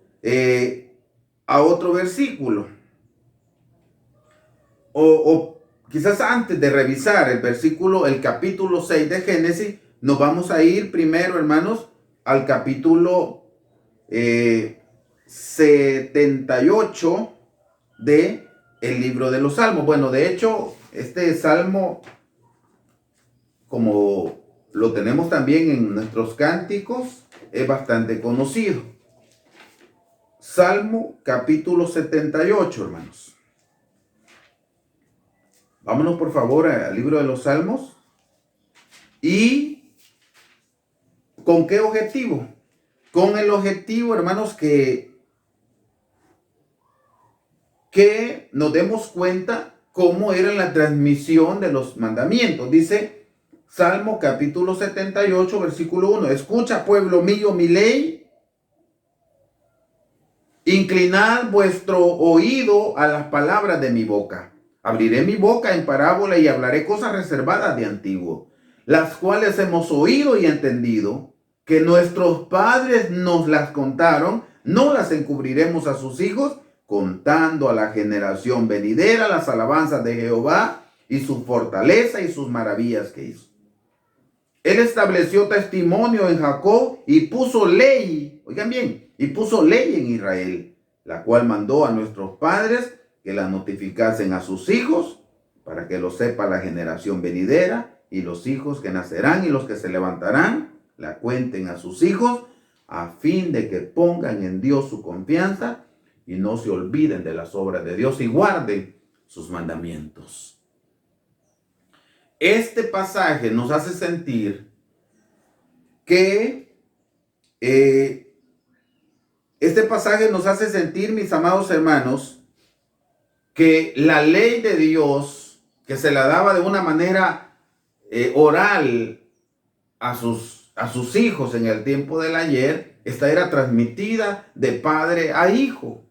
a otro versículo. O quizás antes de revisar el capítulo 6 de Génesis, nos vamos a ir primero, hermanos, al capítulo 78 de el libro de los Salmos. Bueno, de hecho, este salmo, como lo tenemos también en nuestros cánticos, es bastante conocido. Salmo capítulo 78, hermanos. Vámonos por favor al libro de los Salmos. ¿Y con qué objetivo? Con el objetivo, hermanos, que nos demos cuenta cómo era la transmisión de los mandamientos. Dice Salmo capítulo 78, versículo 1. Escucha, pueblo mío, mi ley. Inclinad vuestro oído a las palabras de mi boca. Abriré mi boca en parábola y hablaré cosas reservadas de antiguo, las cuales hemos oído y entendido, que nuestros padres nos las contaron, no las encubriremos a sus hijos, contando a la generación venidera las alabanzas de Jehová y su fortaleza y sus maravillas que hizo. Él estableció testimonio en Jacob y puso ley, oigan bien, y puso ley en Israel, la cual mandó a nuestros padres que la notificasen a sus hijos, para que lo sepa la generación venidera, y los hijos que nacerán y los que se levantarán, la cuenten a sus hijos, a fin de que pongan en Dios su confianza y no se olviden de las obras de Dios y guarden sus mandamientos. Este pasaje nos hace sentir mis amados hermanos, que la ley de Dios, que se la daba de una manera oral a sus hijos en el tiempo del ayer, esta era transmitida de padre a hijo.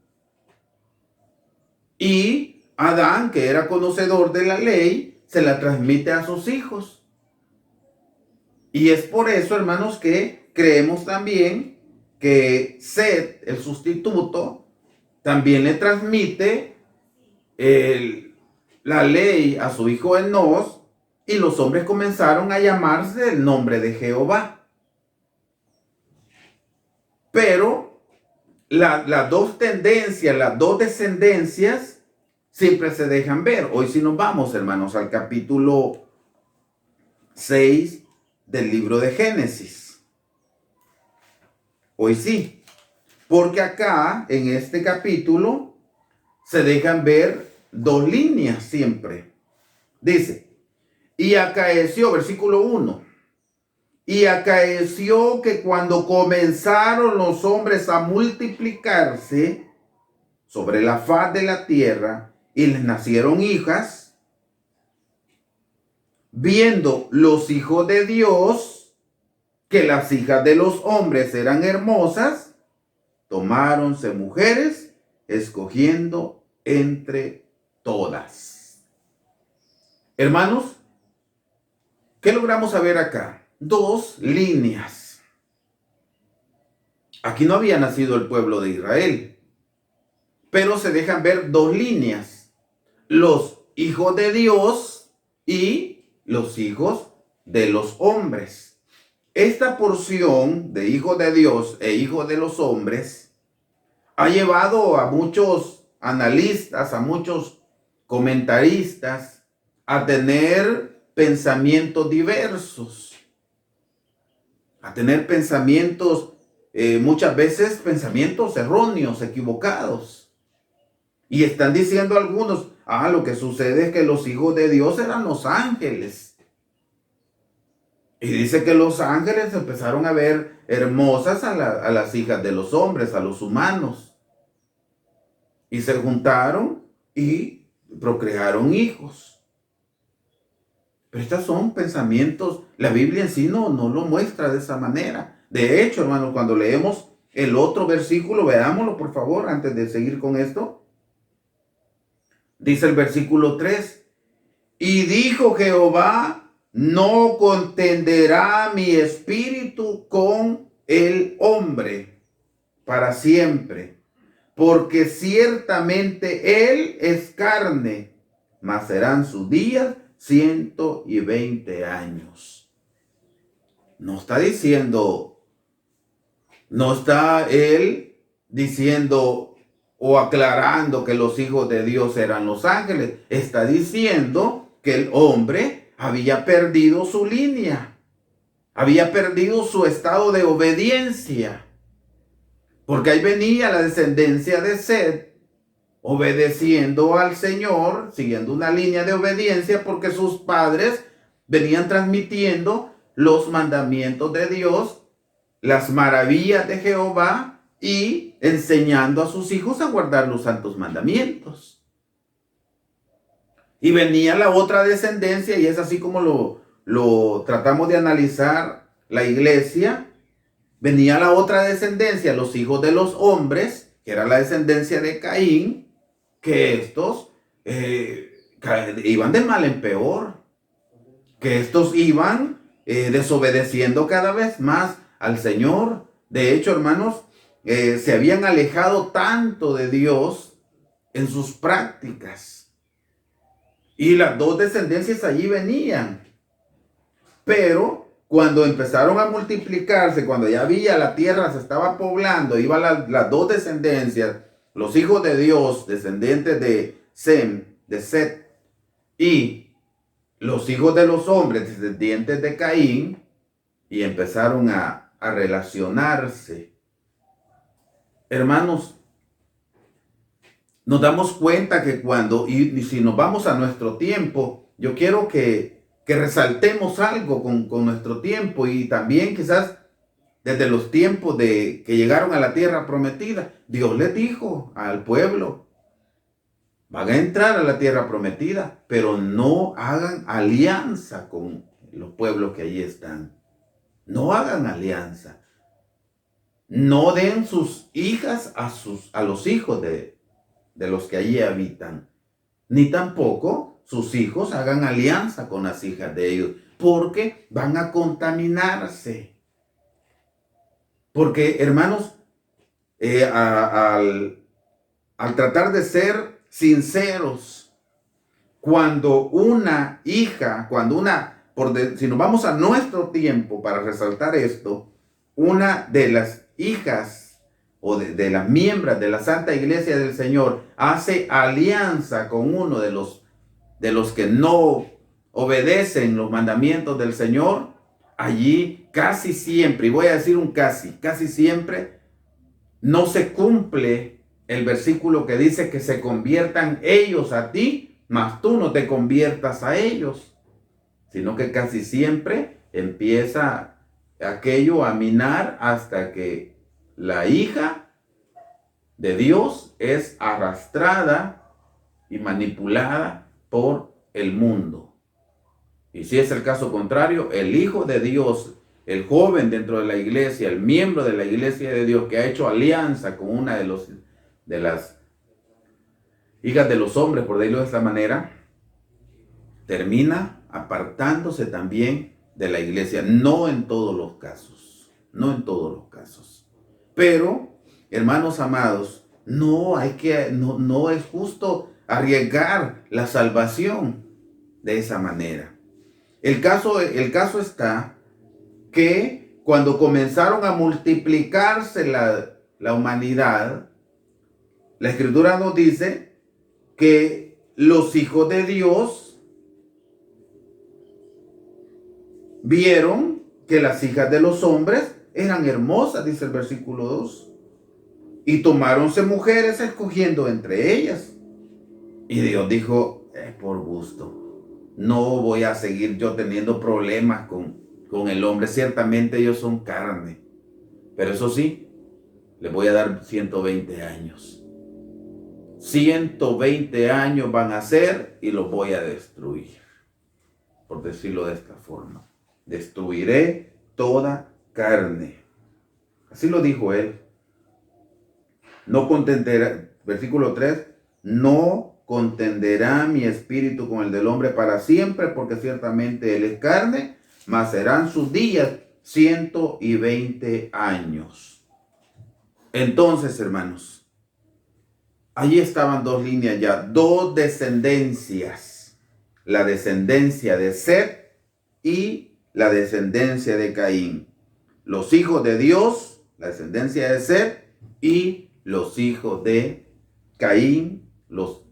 Y Adán, que era conocedor de la ley, se la transmite a sus hijos. Y es por eso, hermanos, que creemos también que Set, el sustituto, también le transmite la ley a su hijo Enos, y los hombres comenzaron a llamarse el nombre de Jehová. Pero las dos tendencias, las dos descendencias, siempre se dejan ver. Hoy sí nos vamos, hermanos, al capítulo 6 del libro de Génesis. Hoy sí. Porque acá, en este capítulo, se dejan ver dos líneas siempre. Dice, y acaeció, versículo 1. Y acaeció que cuando comenzaron los hombres a multiplicarse sobre la faz de la tierra y les nacieron hijas, viendo los hijos de Dios que las hijas de los hombres eran hermosas, tomáronse mujeres, escogiendo entre todas. Hermanos, ¿qué logramos saber acá? Dos líneas. Aquí no había nacido el pueblo de Israel, pero se dejan ver dos líneas: los hijos de Dios y los hijos de los hombres. Esta porción de hijos de Dios e hijos de los hombres ha llevado a muchos analistas, a muchos comentaristas, a tener pensamientos diversos, a tener pensamientos, muchas veces pensamientos erróneos, equivocados. Y están diciendo algunos, lo que sucede es que los hijos de Dios eran los ángeles. Y dice que los ángeles empezaron a ver hermosas a las hijas de los hombres, a los humanos. Y se juntaron y procrearon hijos. Pero estos son pensamientos, la Biblia en sí no lo muestra de esa manera. De hecho, hermanos, cuando leemos el otro versículo, veámoslo por favor, antes de seguir con esto. Dice el versículo 3, y dijo Jehová, no contenderá mi espíritu con el hombre para siempre, porque ciertamente él es carne, mas serán sus días 120 años. No está diciendo, no está él diciendo o aclarando que los hijos de Dios eran los ángeles. Está diciendo que el hombre había perdido su línea, había perdido su estado de obediencia, porque ahí venía la descendencia de Set, obedeciendo al Señor, siguiendo una línea de obediencia, porque sus padres venían transmitiendo los mandamientos de Dios, las maravillas de Jehová, y enseñando a sus hijos a guardar los santos mandamientos. Y venía la otra descendencia, y es así como lo tratamos de analizar la iglesia. Venía la otra descendencia, los hijos de los hombres, que era la descendencia de Caín, que estos iban de mal en peor, que estos iban desobedeciendo cada vez más al Señor. De hecho, hermanos, se habían alejado tanto de Dios en sus prácticas. Y las dos descendencias allí venían. Pero cuando empezaron a multiplicarse, cuando ya había la tierra se estaba poblando, iban las dos descendencias, los hijos de Dios, descendientes de Sem, de Set, y los hijos de los hombres, descendientes de Caín, y empezaron a relacionarse. Hermanos, nos damos cuenta que cuando, y si nos vamos a nuestro tiempo, yo quiero que resaltemos algo con nuestro tiempo, y también quizás desde los tiempos de que llegaron a la tierra prometida. Dios les dijo al pueblo, van a entrar a la tierra prometida, pero no hagan alianza con los pueblos que allí están. No hagan alianza. No den sus hijas a los hijos de los que allí habitan. ni tampoco sus hijos hagan alianza con las hijas de ellos, porque van a contaminarse. Porque, hermanos, al tratar de ser sinceros, cuando una hija, si nos vamos a nuestro tiempo para resaltar esto, una de las hijas o de las miembros de la Santa Iglesia del Señor hace alianza con uno de los que no obedecen los mandamientos del Señor, allí casi siempre, y voy a decir un casi siempre, no se cumple el versículo que dice que se conviertan ellos a ti, mas tú no te conviertas a ellos, sino que casi siempre empieza aquello a minar hasta que la hija de Dios es arrastrada y manipulada por el mundo. Y si es el caso contrario, el Hijo de Dios, el joven dentro de la iglesia, el miembro de la iglesia de Dios que ha hecho alianza con una de las hijas de los hombres, por decirlo de esta manera, termina apartándose también de la iglesia. No en todos los casos, no en todos los casos. Pero, hermanos amados, no es justo arriesgar la salvación de esa manera. El caso está que cuando comenzaron a multiplicarse la humanidad, la Escritura nos dice que los hijos de Dios vieron que las hijas de los hombres eran hermosas, dice el versículo 2, y tomáronse mujeres escogiendo entre ellas. Y Dios dijo, por gusto, no voy a seguir yo teniendo problemas con el hombre. Ciertamente ellos son carne, pero eso sí, les voy a dar 120 años. 120 años van a ser y los voy a destruir, por decirlo de esta forma. Destruiré toda carne. Así lo dijo él. No contenderá, versículo 3, no contenderá mi espíritu con el del hombre para siempre, porque ciertamente él es carne, mas serán sus días 120 años. Entonces, hermanos, allí estaban dos líneas ya, dos descendencias. La descendencia de Set y la descendencia de Caín. Los hijos de Dios, la descendencia de Set, y los hijos de Caín, los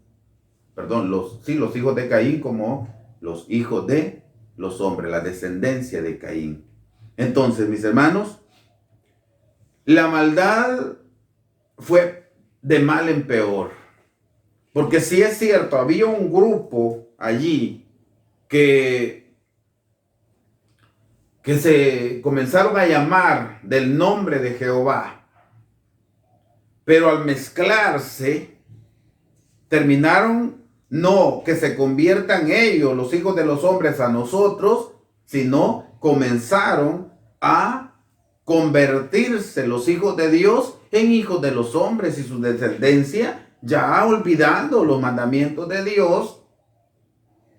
hijos de Caín como los hijos de los hombres, la descendencia de Caín. Entonces, mis hermanos, la maldad fue de mal en peor. Porque si es cierto, había un grupo allí que se comenzaron a llamar del nombre de Jehová. Pero al mezclarse, terminaron no que se conviertan ellos, los hijos de los hombres, a nosotros, sino comenzaron a convertirse los hijos de Dios en hijos de los hombres y su descendencia, ya olvidando los mandamientos de Dios,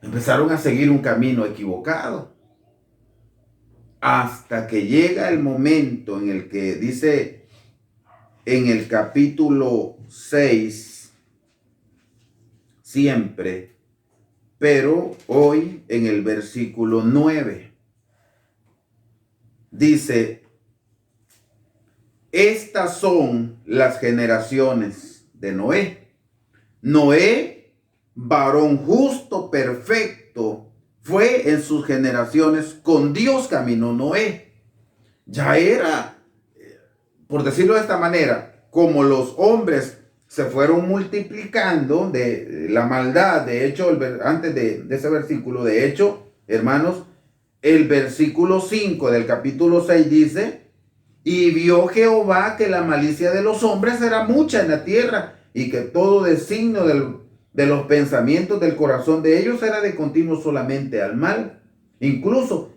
empezaron a seguir un camino equivocado. Hasta que llega el momento en el que dice en el capítulo 6, siempre, pero hoy en el versículo 9, dice, estas son las generaciones de Noé. Noé, varón justo, perfecto, fue en sus generaciones, con Dios caminó Noé. Ya era, por decirlo de esta manera, como los hombres se fueron multiplicando de la maldad. De hecho, antes de ese versículo, de hecho, hermanos, el versículo 5 del capítulo 6 dice, y vio Jehová que la malicia de los hombres era mucha en la tierra, y que todo designio de los pensamientos del corazón de ellos era de continuo solamente al mal. Incluso,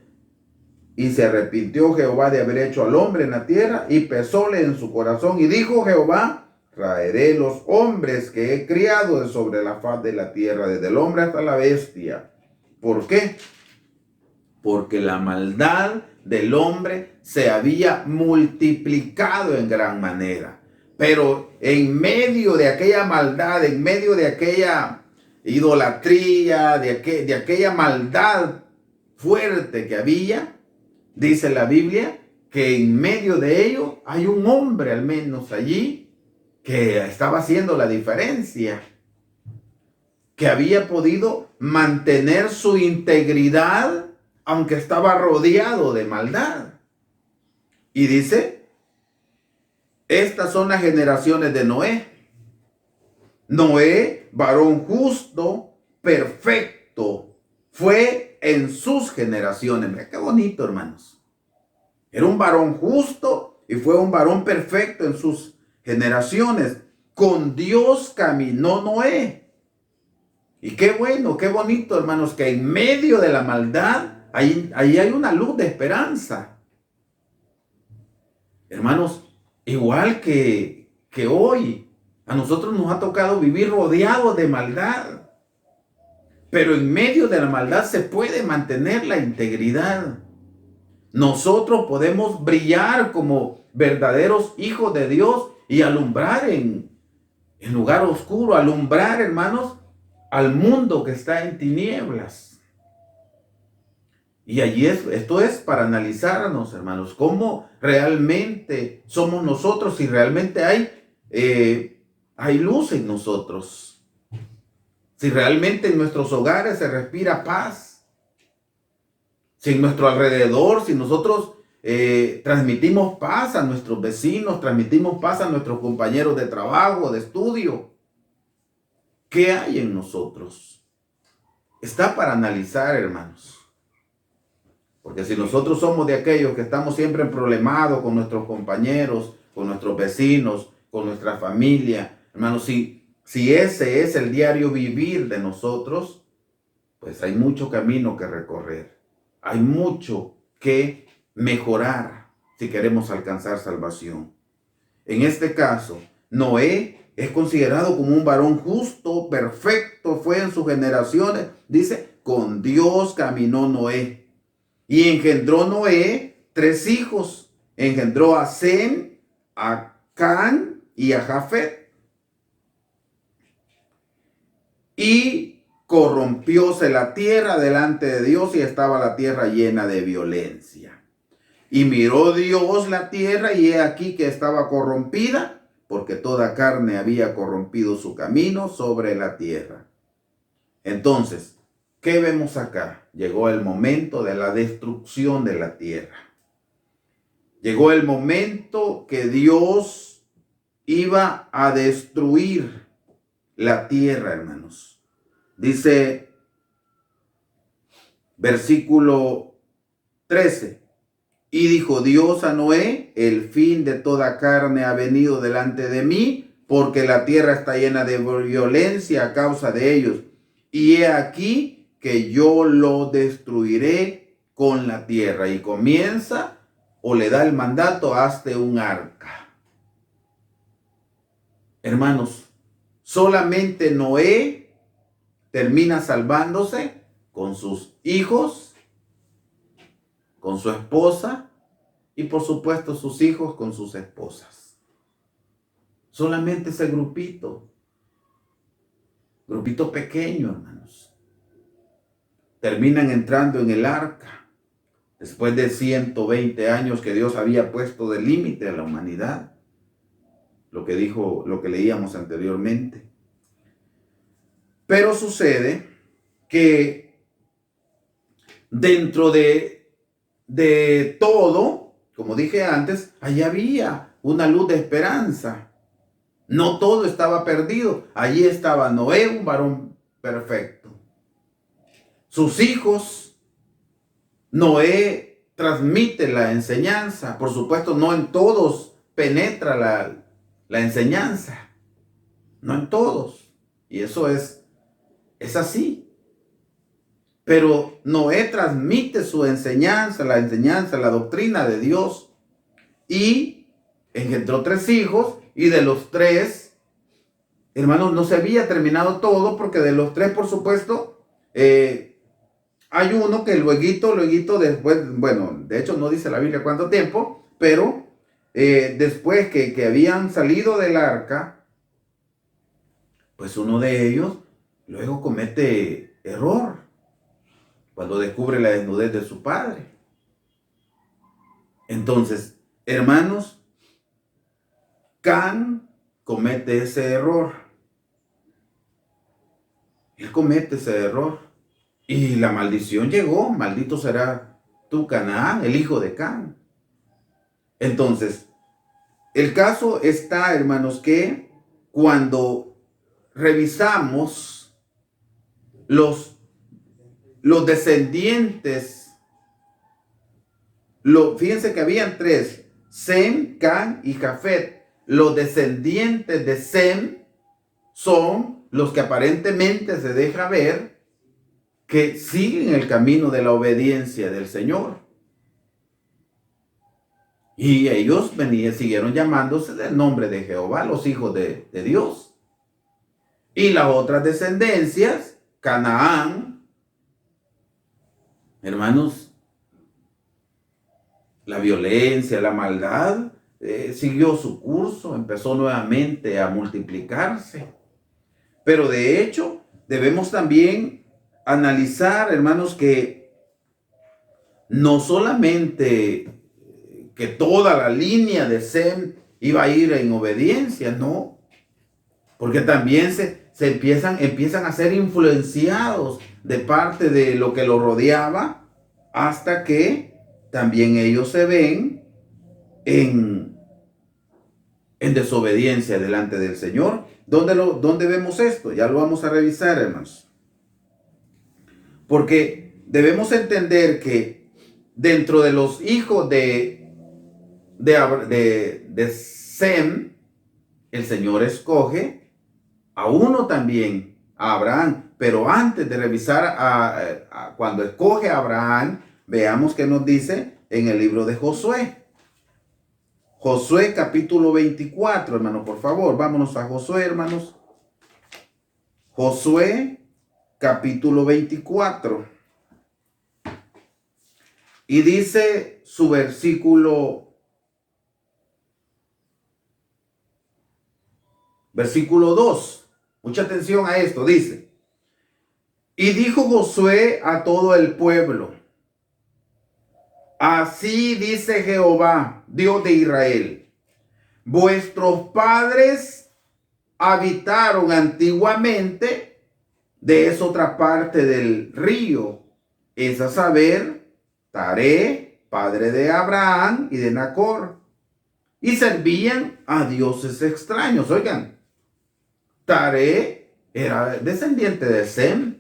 y se arrepintió Jehová de haber hecho al hombre en la tierra, y pesóle en su corazón, y dijo Jehová, traeré los hombres que he criado de sobre la faz de la tierra, desde el hombre hasta la bestia. ¿Por qué? Porque la maldad del hombre se había multiplicado en gran manera. Pero en medio de aquella maldad, en medio de aquella idolatría, de aquella maldad fuerte que había, dice la Biblia que en medio de ello hay un hombre al menos allí que estaba haciendo la diferencia, que había podido mantener su integridad aunque estaba rodeado de maldad. Y dice, estas son las generaciones de Noé. Noé, varón justo, perfecto, fue en sus generaciones. Mira qué bonito, hermanos. Era un varón justo y fue un varón perfecto en sus generaciones. Con Dios caminó Noé. Y qué bueno, qué bonito, hermanos, que en medio de la maldad, ahí hay una luz de esperanza. Hermanos, igual que hoy, a nosotros nos ha tocado vivir rodeados de maldad. Pero en medio de la maldad se puede mantener la integridad. Nosotros podemos brillar como verdaderos hijos de Dios y alumbrar en lugar oscuro, alumbrar, hermanos, al mundo que está en tinieblas. Y allí esto es para analizarnos, hermanos, cómo realmente somos nosotros, si realmente hay luz en nosotros, si realmente en nuestros hogares se respira paz, si en nuestro alrededor, si nosotros transmitimos paz a nuestros vecinos, transmitimos paz a nuestros compañeros de trabajo, de estudio. ¿Qué hay en nosotros? Está para analizar, hermanos. Porque si nosotros somos de aquellos que estamos siempre problemados con nuestros compañeros, con nuestros vecinos, con nuestra familia, hermanos, si ese es el diario vivir de nosotros, pues hay mucho camino que recorrer. Hay mucho que mejorar si queremos alcanzar salvación. En este caso, Noé es considerado como un varón justo, perfecto, fue en sus generaciones. Dice, con Dios caminó Noé. Y engendró Noé 3 hijos. Engendró a Sem, a Can y a Jafet. Y corrompióse la tierra delante de Dios y estaba la tierra llena de violencia. Y miró Dios la tierra y he aquí que estaba corrompida, porque toda carne había corrompido su camino sobre la tierra. Entonces, ¿qué vemos acá? Llegó el momento de la destrucción de la tierra. Llegó el momento que Dios iba a destruir la tierra, hermanos. Dice, versículo 13. Y dijo Dios a Noé, el fin de toda carne ha venido delante de mí, porque la tierra está llena de violencia a causa de ellos. Y he aquí que yo lo destruiré con la tierra. Y comienza o le da el mandato, hazte un arca. Hermanos, solamente Noé termina salvándose con sus hijos, con su esposa y por supuesto sus hijos con sus esposas. Solamente ese grupito pequeño, hermanos, terminan entrando en el arca después de 120 años que Dios había puesto de límite a la humanidad. Lo que leíamos anteriormente. Pero sucede que dentro de todo, como dije antes, allí había una luz de esperanza. No todo estaba perdido. Allí estaba Noé, un varón perfecto. Sus hijos, Noé transmite la enseñanza. Por supuesto, no en todos penetra la enseñanza. No en todos. Y eso es así. Pero Noé transmite su enseñanza, la doctrina de Dios. Y engendró 3 hijos Y de los 3, hermanos, no se había terminado todo, porque de los 3, por supuesto, hay uno que luego después, bueno, de hecho no dice la Biblia cuánto tiempo, pero después que habían salido del arca, pues uno de ellos luego comete error cuando descubre la desnudez de su padre. Entonces, hermanos, Can comete ese error. Él comete ese error. Y la maldición llegó. Maldito será tú, Canaán, el hijo de Can. Entonces, el caso está, hermanos, que cuando revisamos los descendientes, fíjense que habían 3, Sem, Can y Jafet. Los descendientes de Sem son los que aparentemente se deja ver que siguen el camino de la obediencia del Señor. Y ellos siguieron llamándose del nombre de Jehová, los hijos de Dios. Y las otras descendencias, Canaán, hermanos, la violencia, la maldad, siguió su curso, empezó nuevamente a multiplicarse. Pero de hecho, debemos también analizar, hermanos, que no solamente que toda la línea de Sem iba a ir en obediencia, no, porque también se empiezan a ser influenciados de parte de lo que lo rodeaba, hasta que también ellos se ven en desobediencia delante del Señor. ¿Dónde vemos esto? Ya lo vamos a revisar, hermanos. Porque debemos entender que dentro de los hijos de Sem, el Señor escoge a uno también, a Abraham. Pero antes de revisar cuando escoge a Abraham, veamos qué nos dice en el libro de Josué. Josué capítulo 24, hermanos, por favor, vámonos a Josué, hermanos. Josué capítulo 24. Y dice su versículo 2. Mucha atención a esto, dice. Y dijo Josué a todo el pueblo: así dice Jehová, Dios de Israel: vuestros padres habitaron antiguamente de esa otra parte del río, es a saber, Taré, padre de Abraham y de Nacor, y servían a dioses extraños. Oigan, Taré era descendiente de Sem,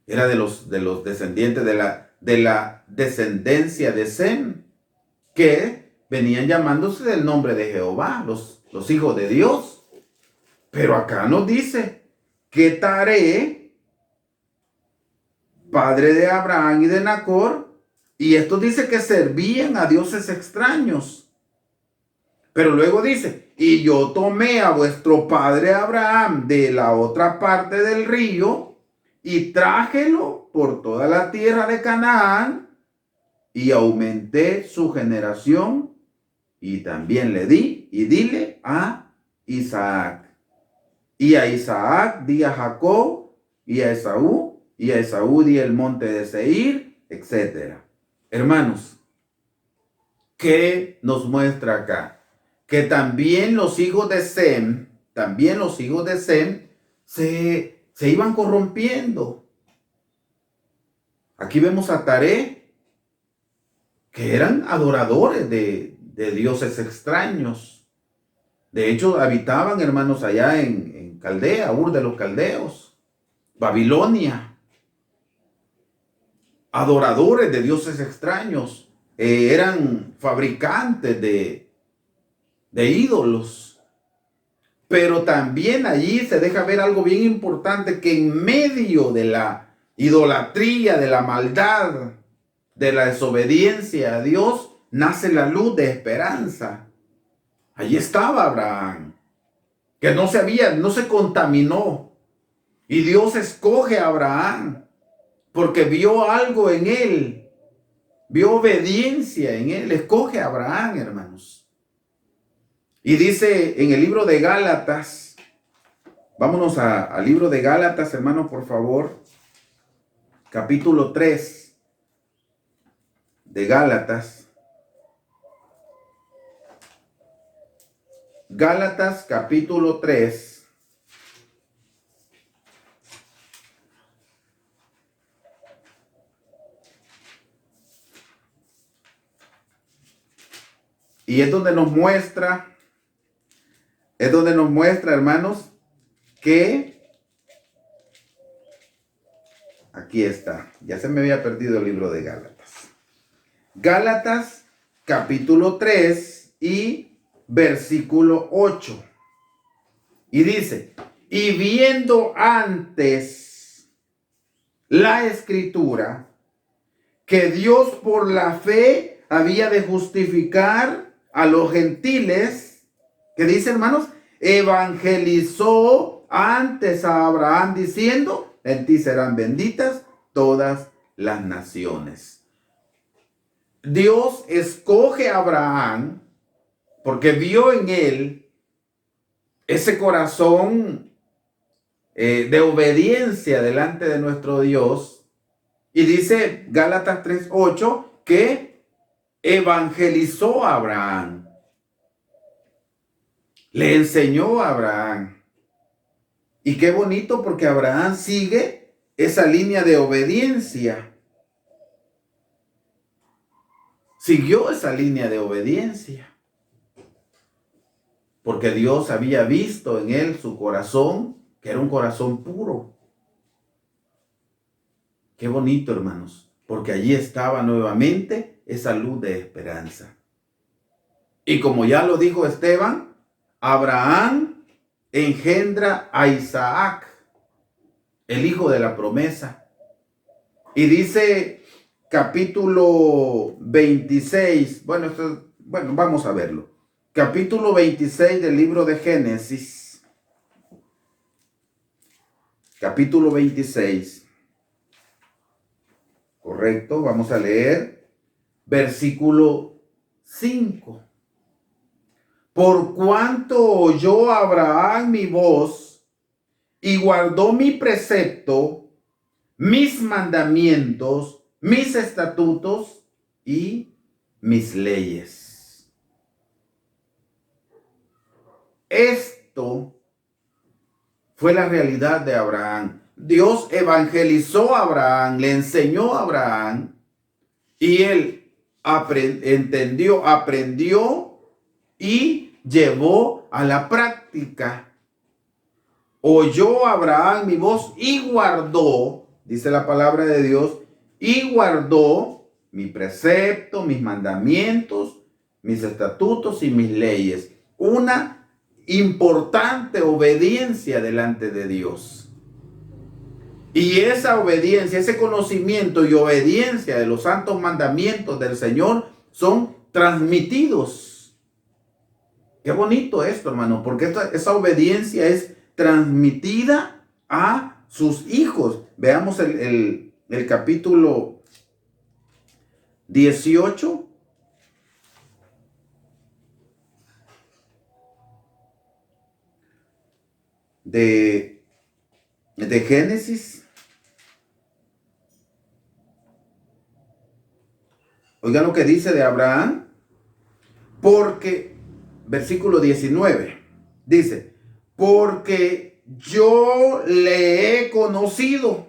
era de los descendientes de la descendencia de Sem, que venían llamándose del nombre de Jehová, los hijos de Dios. Pero acá nos dice que Taré, padre de Abraham y de Nacor, y esto dice que servían a dioses extraños. Pero luego dice: y yo tomé a vuestro padre Abraham de la otra parte del río, y trájelo por toda la tierra de Canaán, y aumenté su generación, y también le di, y dile a Isaac. Y a Isaac di a Jacob, y a Esaú di el monte de Seir, etc. Hermanos, ¿qué nos muestra acá? Que también los hijos de Sem, se iban corrompiendo. Aquí vemos a Taré, que eran adoradores de dioses extraños. De hecho, habitaban, hermanos, allá en Caldea, Ur de los Caldeos, Babilonia. Adoradores de dioses extraños. Eran fabricantes de ídolos. Pero también allí se deja ver algo bien importante, que en medio de la idolatría, de la maldad, de la desobediencia a Dios, nace la luz de esperanza. Allí estaba Abraham, que no se contaminó. Y Dios escoge a Abraham porque vio algo en él, vio obediencia en él. Escoge a Abraham, hermanos. Y dice en el libro de Gálatas, vámonos al libro de Gálatas, hermanos, por favor, capítulo 3 de Gálatas. Gálatas capítulo 3. Y es donde nos muestra, hermanos, que aquí está. Ya se me había perdido el libro de Gálatas. Gálatas capítulo 3 y versículo 8. Y dice, y viendo antes la escritura, que Dios por la fe había de justificar a los gentiles, que dice, hermanos, evangelizó antes a Abraham diciendo, en ti serán benditas todas las naciones. Dios escoge a Abraham porque vio en él ese corazón de obediencia delante de nuestro Dios. Y dice Gálatas 3:8 que evangelizó a Abraham. Le enseñó a Abraham. Y qué bonito, porque Abraham sigue esa línea de obediencia. Siguió esa línea de obediencia. Porque Dios había visto en él su corazón, que era un corazón puro. Qué bonito, hermanos, porque allí estaba nuevamente esa luz de esperanza. Y como ya lo dijo Esteban, Abraham engendra a Isaac, el hijo de la promesa. Y dice capítulo 26, bueno, vamos a verlo. Capítulo 26 del libro de Génesis. Capítulo 26. Correcto, vamos a leer versículo 5. Por cuanto oyó Abraham mi voz y guardó mi precepto, mis mandamientos, mis estatutos y mis leyes. Esto fue la realidad de Abraham. Dios evangelizó a Abraham, le enseñó a Abraham y él entendió, aprendió y llevó a la práctica. Oyó Abraham mi voz y guardó, dice la palabra de Dios, y guardó mi precepto, mis mandamientos, mis estatutos y mis leyes. Una importante obediencia delante de Dios. Y esa obediencia, ese conocimiento y obediencia de los santos mandamientos del Señor son transmitidos. Qué bonito esto, hermano, porque esa obediencia es transmitida a sus hijos. Veamos el capítulo 18. De Génesis. Oigan lo que dice de Abraham. Porque, versículo 19, dice, porque yo le he conocido.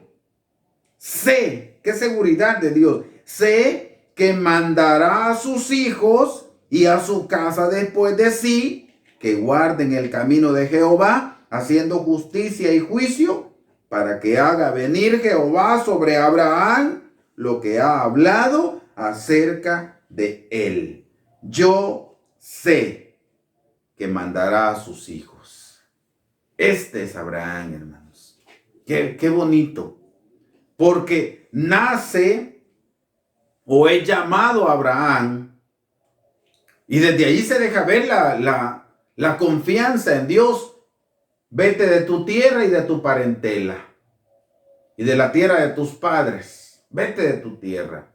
Sé, qué seguridad de Dios. Sé que mandará a sus hijos y a su casa después de sí, que guarden el camino de Jehová, haciendo justicia y juicio, para que haga venir Jehová sobre Abraham lo que ha hablado acerca de él. Yo sé que mandará a sus hijos. Este es Abraham, hermanos. Qué bonito. Porque nace o es llamado Abraham. Y desde ahí se deja ver la la confianza en Dios. Vete de tu tierra y de tu parentela y de la tierra de tus padres. Vete de tu tierra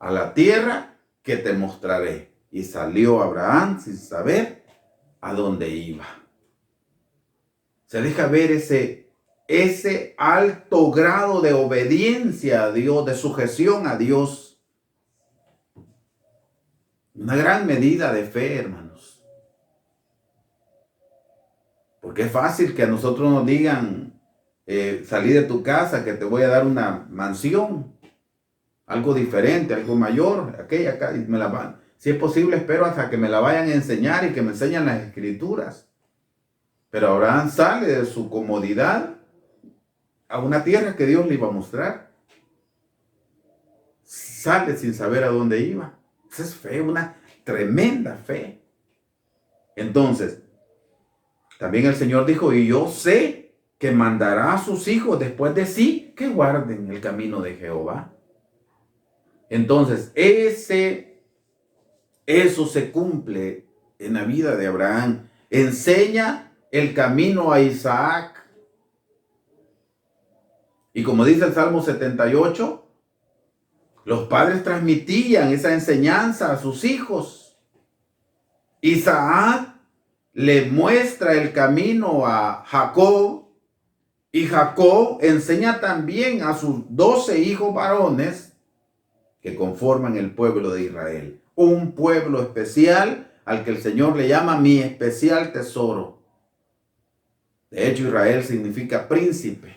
a la tierra que te mostraré. Y salió Abraham sin saber a dónde iba. Se deja ver ese alto grado de obediencia a Dios, de sujeción a Dios. Una gran medida de fe, hermanos. Porque es fácil que a nosotros nos digan, salí de tu casa, que te voy a dar una mansión, algo diferente, algo mayor, aquella acá, y me la van. Si es posible, espero hasta que me la vayan a enseñar y que me enseñen las escrituras. Pero Abraham sale de su comodidad a una tierra que Dios le iba a mostrar. Sale sin saber a dónde iba. Esa es fe, una tremenda fe. Entonces, también el Señor dijo, y yo sé que mandará a sus hijos después de sí que guarden el camino de Jehová. Entonces, eso se cumple en la vida de Abraham. Enseña el camino a Isaac. Y como dice el Salmo 78, los padres transmitían esa enseñanza a sus hijos. Isaac le muestra el camino a Jacob y Jacob enseña también a sus 12 hijos varones que conforman el pueblo de Israel. Un pueblo especial al que el Señor le llama mi especial tesoro. De hecho, Israel significa príncipe.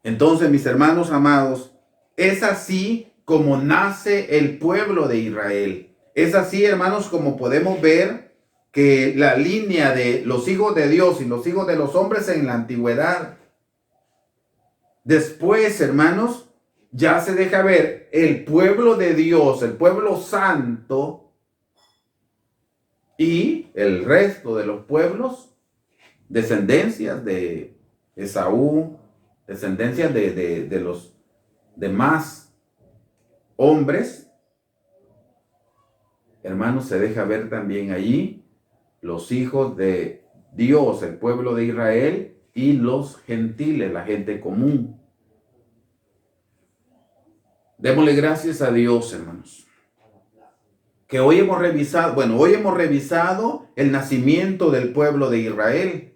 Entonces, mis hermanos amados, es así como nace el pueblo de Israel. Es así, hermanos, como podemos ver que la línea de los hijos de Dios y los hijos de los hombres en la antigüedad. Después, hermanos, ya se deja ver el pueblo de Dios, el pueblo santo y el resto de los pueblos, descendencias de Esaú, descendencias de los demás hombres. Hermanos, se deja ver también allí los hijos de Dios, el pueblo de Israel, y los gentiles, la gente común. Démosle gracias a Dios, hermanos, que hoy hemos revisado el nacimiento del pueblo de Israel,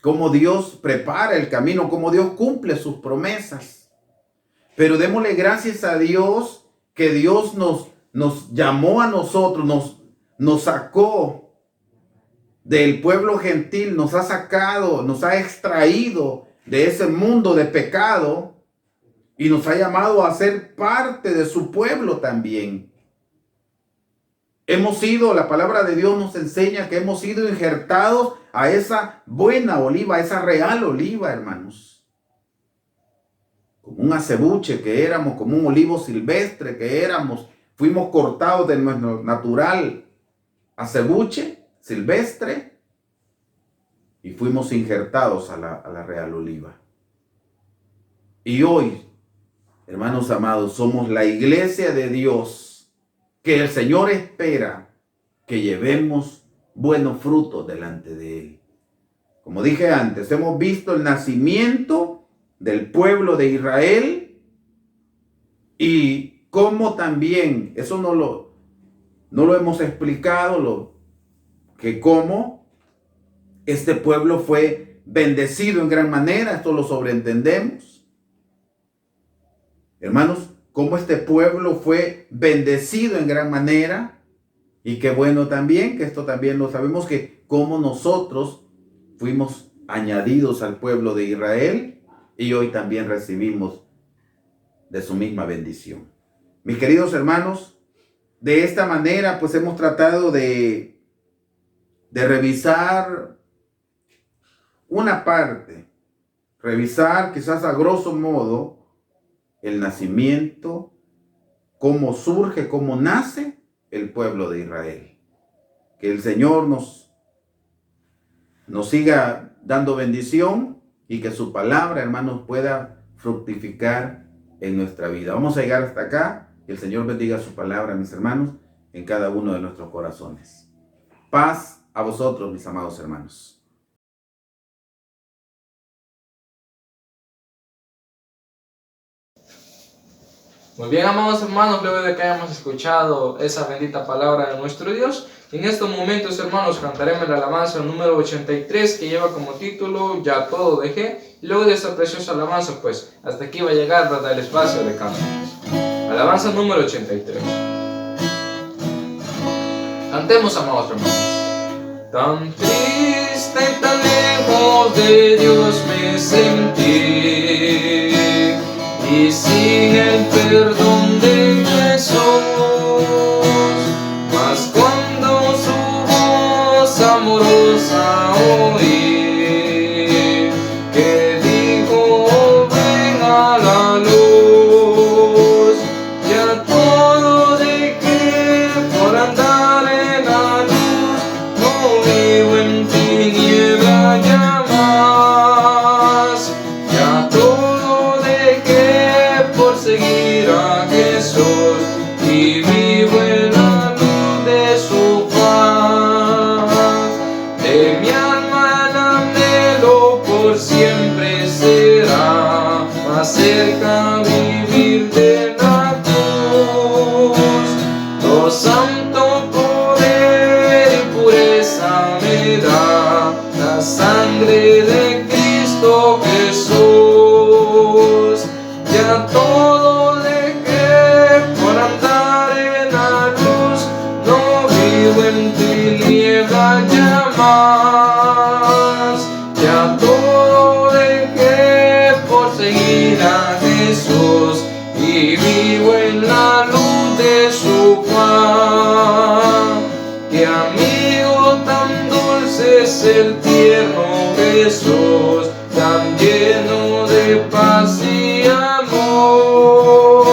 cómo Dios prepara el camino, cómo Dios cumple sus promesas. Pero démosle gracias a Dios que Dios nos llamó a nosotros, nos sacó del pueblo gentil, nos ha sacado, nos ha extraído de ese mundo de pecado y nos ha llamado a ser parte de su pueblo también. La palabra de Dios nos enseña que hemos sido injertados a esa buena oliva, a esa real oliva, hermanos. Como un acebuche que éramos, como un olivo silvestre que éramos, fuimos cortados de nuestro natural acebuche silvestre y fuimos injertados a la real oliva. Y hoy, hermanos amados, somos la iglesia de Dios que el Señor espera que llevemos buenos frutos delante de Él. Como dije antes, hemos visto el nacimiento del pueblo de Israel y cómo también, eso no lo hemos explicado, que cómo este pueblo fue bendecido en gran manera, esto lo sobreentendemos. Hermanos, cómo este pueblo fue bendecido en gran manera y qué bueno también, que esto también lo sabemos, que cómo nosotros fuimos añadidos al pueblo de Israel y hoy también recibimos de su misma bendición. Mis queridos hermanos, de esta manera pues hemos tratado de revisar una parte, revisar quizás a grosso modo el nacimiento, cómo surge, cómo nace el pueblo de Israel. Que el Señor nos siga dando bendición y que su palabra, hermanos, pueda fructificar en nuestra vida. Vamos a llegar hasta acá. Que el Señor bendiga su palabra, mis hermanos, en cada uno de nuestros corazones. Paz a vosotros, mis amados hermanos. Muy bien, amados hermanos, luego de que hayamos escuchado esa bendita palabra de nuestro Dios, en estos momentos, hermanos, cantaremos la alabanza número 83 que lleva como título Ya todo dejé. Y luego de esta preciosa alabanza, pues hasta aquí va a llegar, ¿verdad?, el espacio de cantos. Alabanza número 83. Cantemos, amados hermanos. Tan triste y tan lejos de Dios me sentí, y sin el perdón de Jesús, mas cuando su voz amorosa oí, que dijo ven a la luz, ya todo dejé por andar en la luz, no vivo en tiniebla ya más, ya todo dejé por seguir a Jesús y vivo en la luz de su paz. De mi alma el anhelo por siempre será más cerca vivir de la cruz. Lo santo poder y pureza me da la sangre de Cristo Jesús. Ya todo dejé por andar en la luz, no vivo en tiniebla ya más. Ya todo dejé por seguir a Jesús y vivo en la luz de su paz. Qué amigo tan dulce es el tierno Jesús, tan lleno de paz y amor.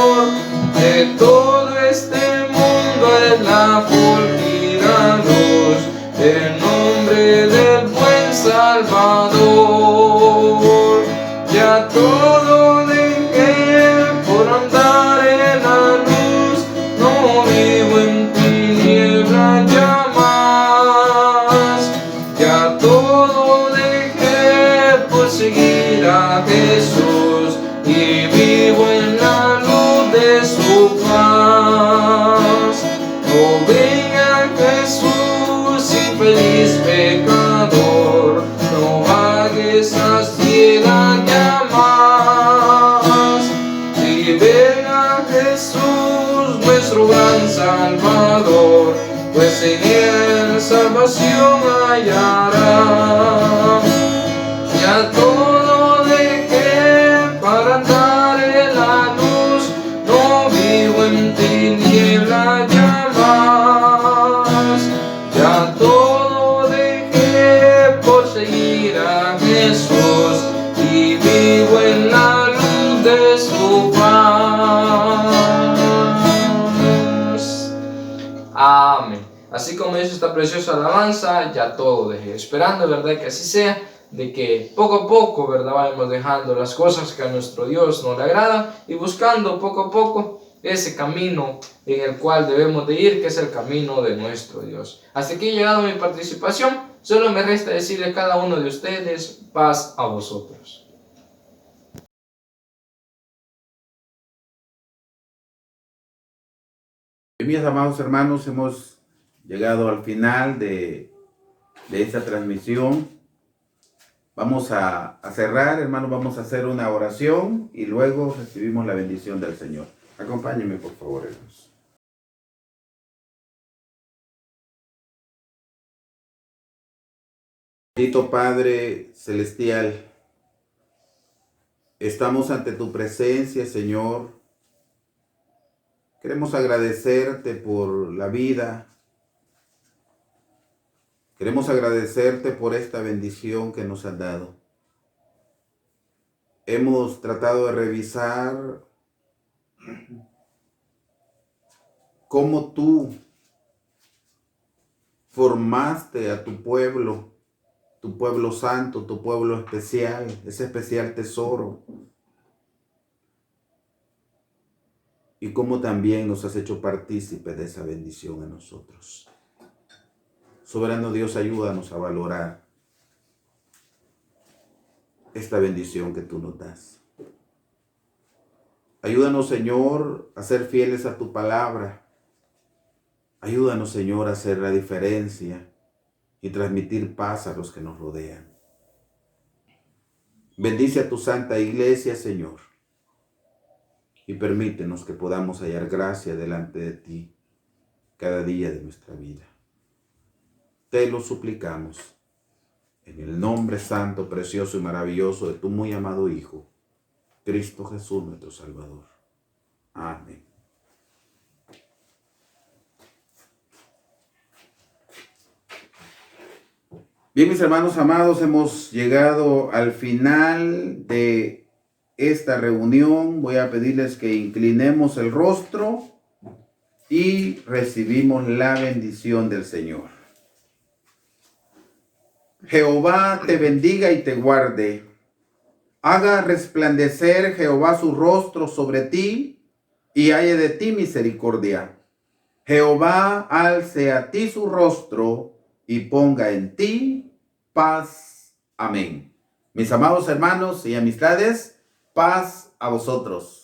De todo este mundo es la fulgida luz, el nombre del buen Salvador. Ya todo dejé por andar en la luz, no vivo en tiniebla ya más. Ya todo dejé por seguir a Jesús y vivo en la luz de su paz. Oh, ven a Jesús, infeliz pecador, no vagues a ciega ya más. Y ven a Jesús, nuestro gran Salvador, pues en él salvación hallará. Ya todo dejé para andar en la luz, no vivo en tiniebla ya más. Ya todo dejé por seguir a Jesús y vivo en la luz de su paz. Amén. Así como dice esta preciosa alabanza, ya todo dejé. Esperando, ¿verdad?, que así sea, de que poco a poco, ¿verdad?, vayamos dejando las cosas que a nuestro Dios no le agrada y buscando poco a poco ese camino en el cual debemos de ir, que es el camino de nuestro Dios. Hasta aquí he llegado mi participación. Solo me resta decirle a cada uno de ustedes, paz a vosotros. Mis amados hermanos, hemos llegado al final de esta transmisión. Vamos a cerrar, hermanos, vamos a hacer una oración y luego recibimos la bendición del Señor. Acompáñenme, por favor, hermanos. Bendito Padre Celestial, estamos ante tu presencia, Señor. Queremos agradecerte por la vida. Queremos agradecerte por esta bendición que nos has dado. Hemos tratado de revisar cómo tú formaste a tu pueblo santo, tu pueblo especial, ese especial tesoro. Y cómo también nos has hecho partícipes de esa bendición a nosotros. Soberano Dios, ayúdanos a valorar esta bendición que tú nos das. Ayúdanos, Señor, a ser fieles a tu palabra. Ayúdanos, Señor, a hacer la diferencia y transmitir paz a los que nos rodean. Bendice a tu santa iglesia, Señor, y permítenos que podamos hallar gracia delante de ti cada día de nuestra vida. Te lo suplicamos en el nombre santo, precioso y maravilloso de tu muy amado Hijo, Cristo Jesús, nuestro Salvador. Amén. Bien, mis hermanos amados, hemos llegado al final de esta reunión. Voy a pedirles que inclinemos el rostro y recibimos la bendición del Señor. Jehová te bendiga y te guarde. Haga resplandecer Jehová su rostro sobre ti y haya de ti misericordia. Jehová alce a ti su rostro y ponga en ti paz. Amén. Mis amados hermanos y amistades, paz a vosotros.